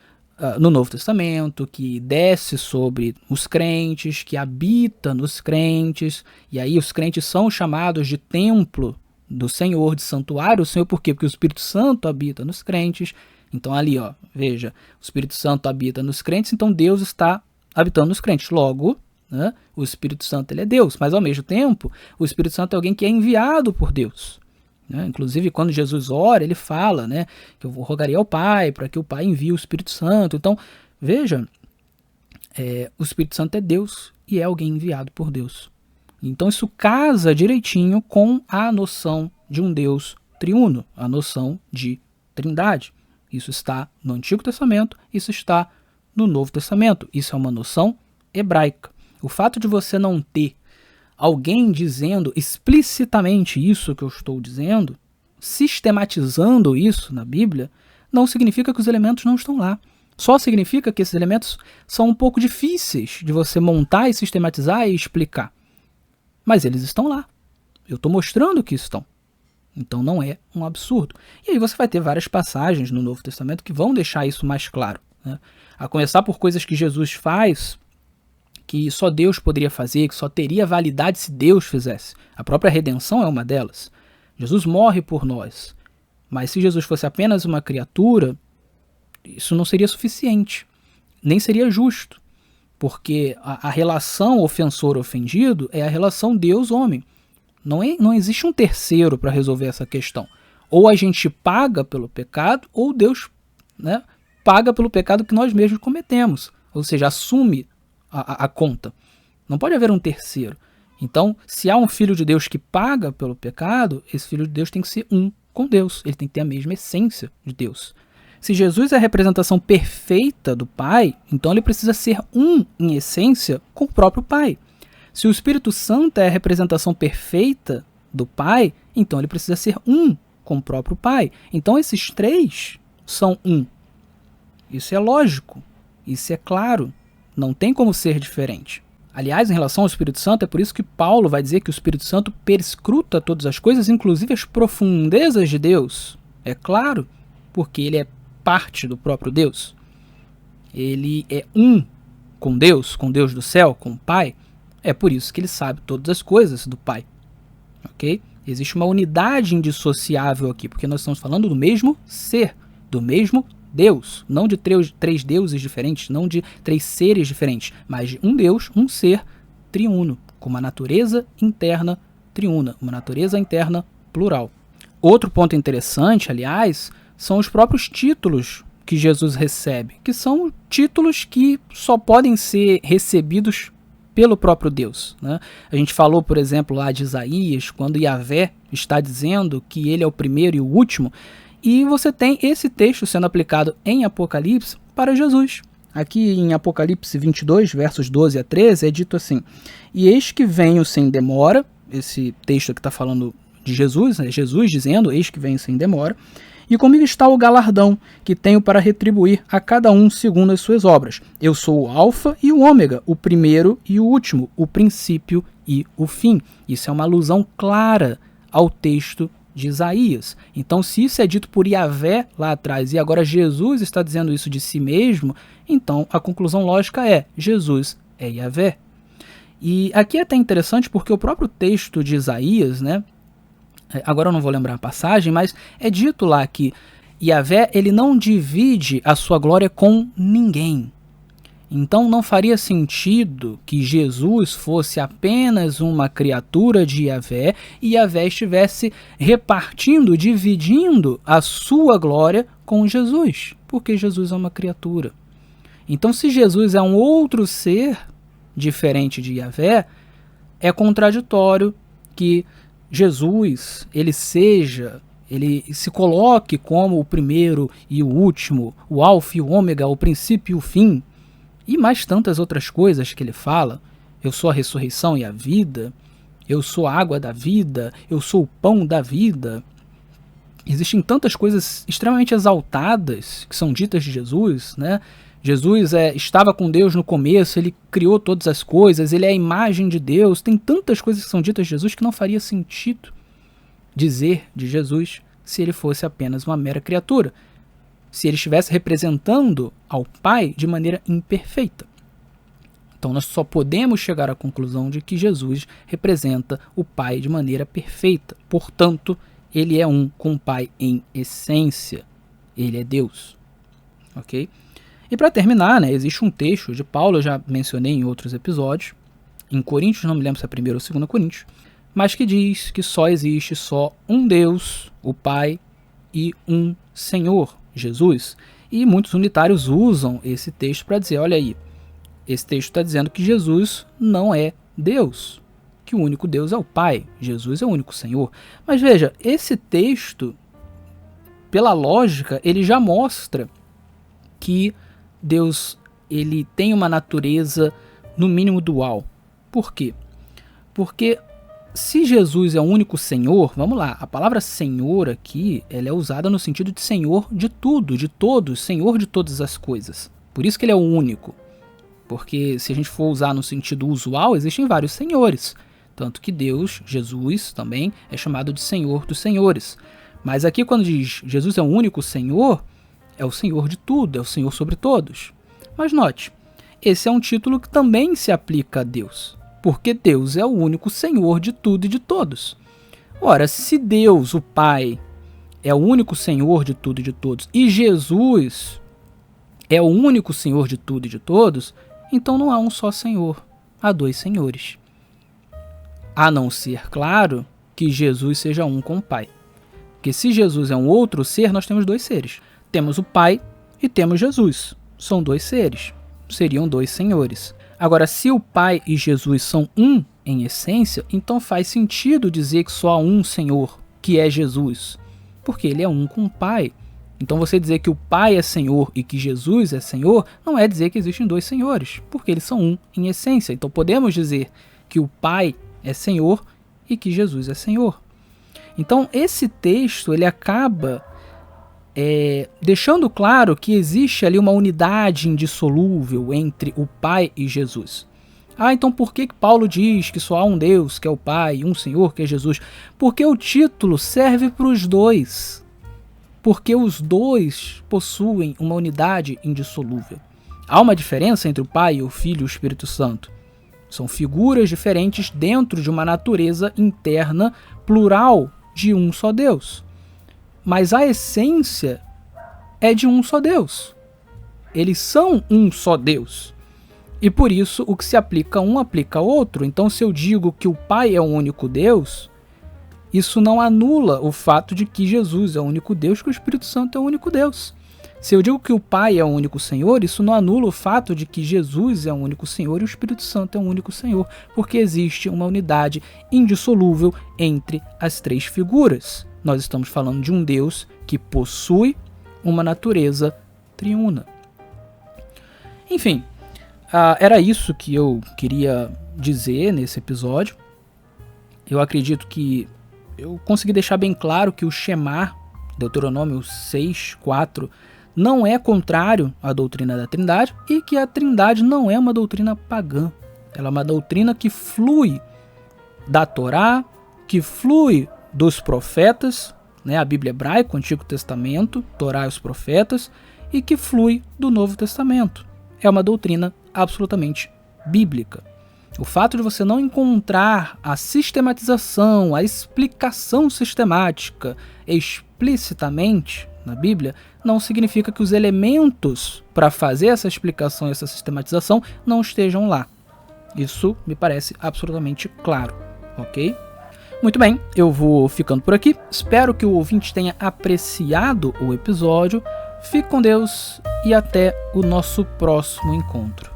no Novo Testamento, que desce sobre os crentes, que habita nos crentes, e aí os crentes são chamados de templo do Senhor, de santuário do Senhor. Por quê? Porque o Espírito Santo habita nos crentes. Então ali, veja, o Espírito Santo habita nos crentes, então Deus está habitando nos crentes. Logo, né, o Espírito Santo ele é Deus, mas ao mesmo tempo, o Espírito Santo é alguém que é enviado por Deus. Né? Inclusive, quando Jesus ora, ele fala, né, que eu rogaria ao Pai para que o Pai envie o Espírito Santo. Então, veja, o Espírito Santo é Deus e é alguém enviado por Deus. Então, isso casa direitinho com a noção de um Deus triuno, a noção de trindade. Isso está no Antigo Testamento, isso está no Novo Testamento. Isso é uma noção hebraica. O fato de você não ter alguém dizendo explicitamente isso que eu estou dizendo, sistematizando isso na Bíblia, não significa que os elementos não estão lá. Só significa que esses elementos são um pouco difíceis de você montar e sistematizar e explicar. Mas eles estão lá. Eu estou mostrando que estão. Então não é um absurdo. E aí você vai ter várias passagens no Novo Testamento que vão deixar isso mais claro. Né? A começar por coisas que Jesus faz, que só Deus poderia fazer, que só teria validade se Deus fizesse. A própria redenção é uma delas. Jesus morre por nós. Mas se Jesus fosse apenas uma criatura, isso não seria suficiente. Nem seria justo. Porque a relação ofensor-ofendido é a relação Deus-homem. Não existe um terceiro para resolver essa questão. Ou a gente paga pelo pecado, ou Deus, né, paga pelo pecado que nós mesmos cometemos. Ou seja, assume a conta. Não pode haver um terceiro. Então, se há um filho de Deus que paga pelo pecado, esse filho de Deus tem que ser um com Deus. Ele tem que ter a mesma essência de Deus. Se Jesus é a representação perfeita do Pai, então ele precisa ser um em essência com o próprio Pai. Se o Espírito Santo é a representação perfeita do Pai, então ele precisa ser um com o próprio Pai. Então esses três são um. Isso é lógico, isso é claro, não tem como ser diferente. Aliás, em relação ao Espírito Santo, é por isso que Paulo vai dizer que o Espírito Santo perscruta todas as coisas, inclusive as profundezas de Deus. É claro, porque ele é parte do próprio Deus. Ele é um com Deus do céu, com o Pai. É por isso que ele sabe todas as coisas do Pai. Ok? Existe uma unidade indissociável aqui, porque nós estamos falando do mesmo ser, do mesmo Deus, não de três deuses diferentes, não de três seres diferentes, mas de um Deus, um ser triuno, com uma natureza interna triuna, uma natureza interna plural. Outro ponto interessante, aliás, são os próprios títulos que Jesus recebe, que são títulos que só podem ser recebidos pelo próprio Deus, né? A gente falou, por exemplo, lá de Isaías, quando Yahvé está dizendo que ele é o primeiro e o último, e você tem esse texto sendo aplicado em Apocalipse para Jesus. Aqui em Apocalipse 22, versos 12 a 13, é dito assim: e eis que venho sem demora. Esse texto aqui está falando de Jesus, né? Jesus dizendo, eis que venho sem demora, e comigo está o galardão que tenho para retribuir a cada um segundo as suas obras. Eu sou o Alfa e o Ômega, o primeiro e o último, o princípio e o fim. Isso é uma alusão clara ao texto de Isaías. Então, se isso é dito por Yahvé lá atrás e agora Jesus está dizendo isso de si mesmo, então a conclusão lógica é: Jesus é Yahvé. E aqui é até interessante porque o próprio texto de Isaías, né? Agora eu não vou lembrar a passagem, mas é dito lá que Yahvé, ele não divide a sua glória com ninguém. Então não faria sentido que Jesus fosse apenas uma criatura de Yahvé e Yahvé estivesse repartindo, dividindo a sua glória com Jesus, porque Jesus é uma criatura. Então, se Jesus é um outro ser diferente de Yahvé, é contraditório que Jesus, ele se coloque como o primeiro e o último, o alfa e o ômega, o princípio e o fim, e mais tantas outras coisas que ele fala. Eu sou a ressurreição e a vida, eu sou a água da vida, eu sou o pão da vida. Existem tantas coisas extremamente exaltadas que são ditas de Jesus, né? Jesus estava com Deus no começo, ele criou todas as coisas, ele é a imagem de Deus. Tem tantas coisas que são ditas de Jesus que não faria sentido dizer de Jesus se ele fosse apenas uma mera criatura, se ele estivesse representando ao Pai de maneira imperfeita. Então nós só podemos chegar à conclusão de que Jesus representa o Pai de maneira perfeita. Portanto, ele é um com o Pai em essência. Ele é Deus. Ok? E para terminar, né, existe um texto de Paulo, eu já mencionei em outros episódios, em Coríntios, não me lembro se é 1º ou 2º Coríntios, mas que diz que só existe só um Deus, o Pai, e um Senhor, Jesus. E muitos unitários usam esse texto para dizer, olha aí, esse texto está dizendo que Jesus não é Deus, que o único Deus é o Pai, Jesus é o único Senhor. Mas veja, esse texto, pela lógica, ele já mostra que Deus, ele tem uma natureza no mínimo dual. Por quê? Porque se Jesus é o único Senhor, vamos lá, a palavra Senhor aqui, ela é usada no sentido de Senhor de tudo, de todos, Senhor de todas as coisas. Por isso que ele é o único. Porque se a gente for usar no sentido usual, existem vários senhores. Tanto que Deus, Jesus também, é chamado de Senhor dos Senhores. Mas aqui quando diz Jesus é o único Senhor, é o Senhor de tudo, é o Senhor sobre todos. Mas note, esse é um título que também se aplica a Deus, porque Deus é o único Senhor de tudo e de todos. Ora, se Deus, o Pai, é o único Senhor de tudo e de todos, e Jesus é o único Senhor de tudo e de todos, então não há um só Senhor, há dois senhores. A não ser, claro, que Jesus seja um com o Pai. Porque se Jesus é um outro ser, nós temos dois seres. Temos o Pai e temos Jesus. São dois seres. Seriam dois senhores. Agora, se o Pai e Jesus são um em essência, então faz sentido dizer que só há um Senhor, que é Jesus. Porque ele é um com o Pai. Então você dizer que o Pai é Senhor e que Jesus é Senhor, não é dizer que existem dois senhores, porque eles são um em essência. Então podemos dizer que o Pai é Senhor e que Jesus é Senhor. Então esse texto, ele acaba deixando claro que existe ali uma unidade indissolúvel entre o Pai e Jesus. Então por que Paulo diz que só há um Deus, que é o Pai, e um Senhor, que é Jesus? Porque o título serve para os dois. Porque os dois possuem uma unidade indissolúvel. Há uma diferença entre o Pai, o Filho e o Espírito Santo. São figuras diferentes dentro de uma natureza interna plural de um só Deus. Mas a essência é de um só Deus. Eles são um só Deus. E por isso o que se aplica a um aplica a outro. Então se eu digo que o Pai é o único Deus, isso não anula o fato de que Jesus é o único Deus, que o Espírito Santo é o único Deus. Se eu digo que o Pai é o único Senhor, isso não anula o fato de que Jesus é o único Senhor e o Espírito Santo é o único Senhor, porque existe uma unidade indissolúvel entre as três figuras. Nós estamos falando de um Deus que possui uma natureza triuna. Enfim, era isso que eu queria dizer nesse episódio. Eu acredito que eu consegui deixar bem claro que o Shema, Deuteronômio 6:4, não é contrário à doutrina da Trindade e que a Trindade não é uma doutrina pagã. Ela é uma doutrina que flui da Torá, que flui dos profetas, né, a Bíblia hebraica, o Antigo Testamento, Torá e os profetas, e que flui do Novo Testamento. É uma doutrina absolutamente bíblica. O fato de você não encontrar a sistematização, a explicação sistemática explicitamente na Bíblia, não significa que os elementos para fazer essa explicação e essa sistematização não estejam lá. Isso me parece absolutamente claro, ok? Muito bem, eu vou ficando por aqui. Espero que o ouvinte tenha apreciado o episódio. Fique com Deus e até o nosso próximo encontro.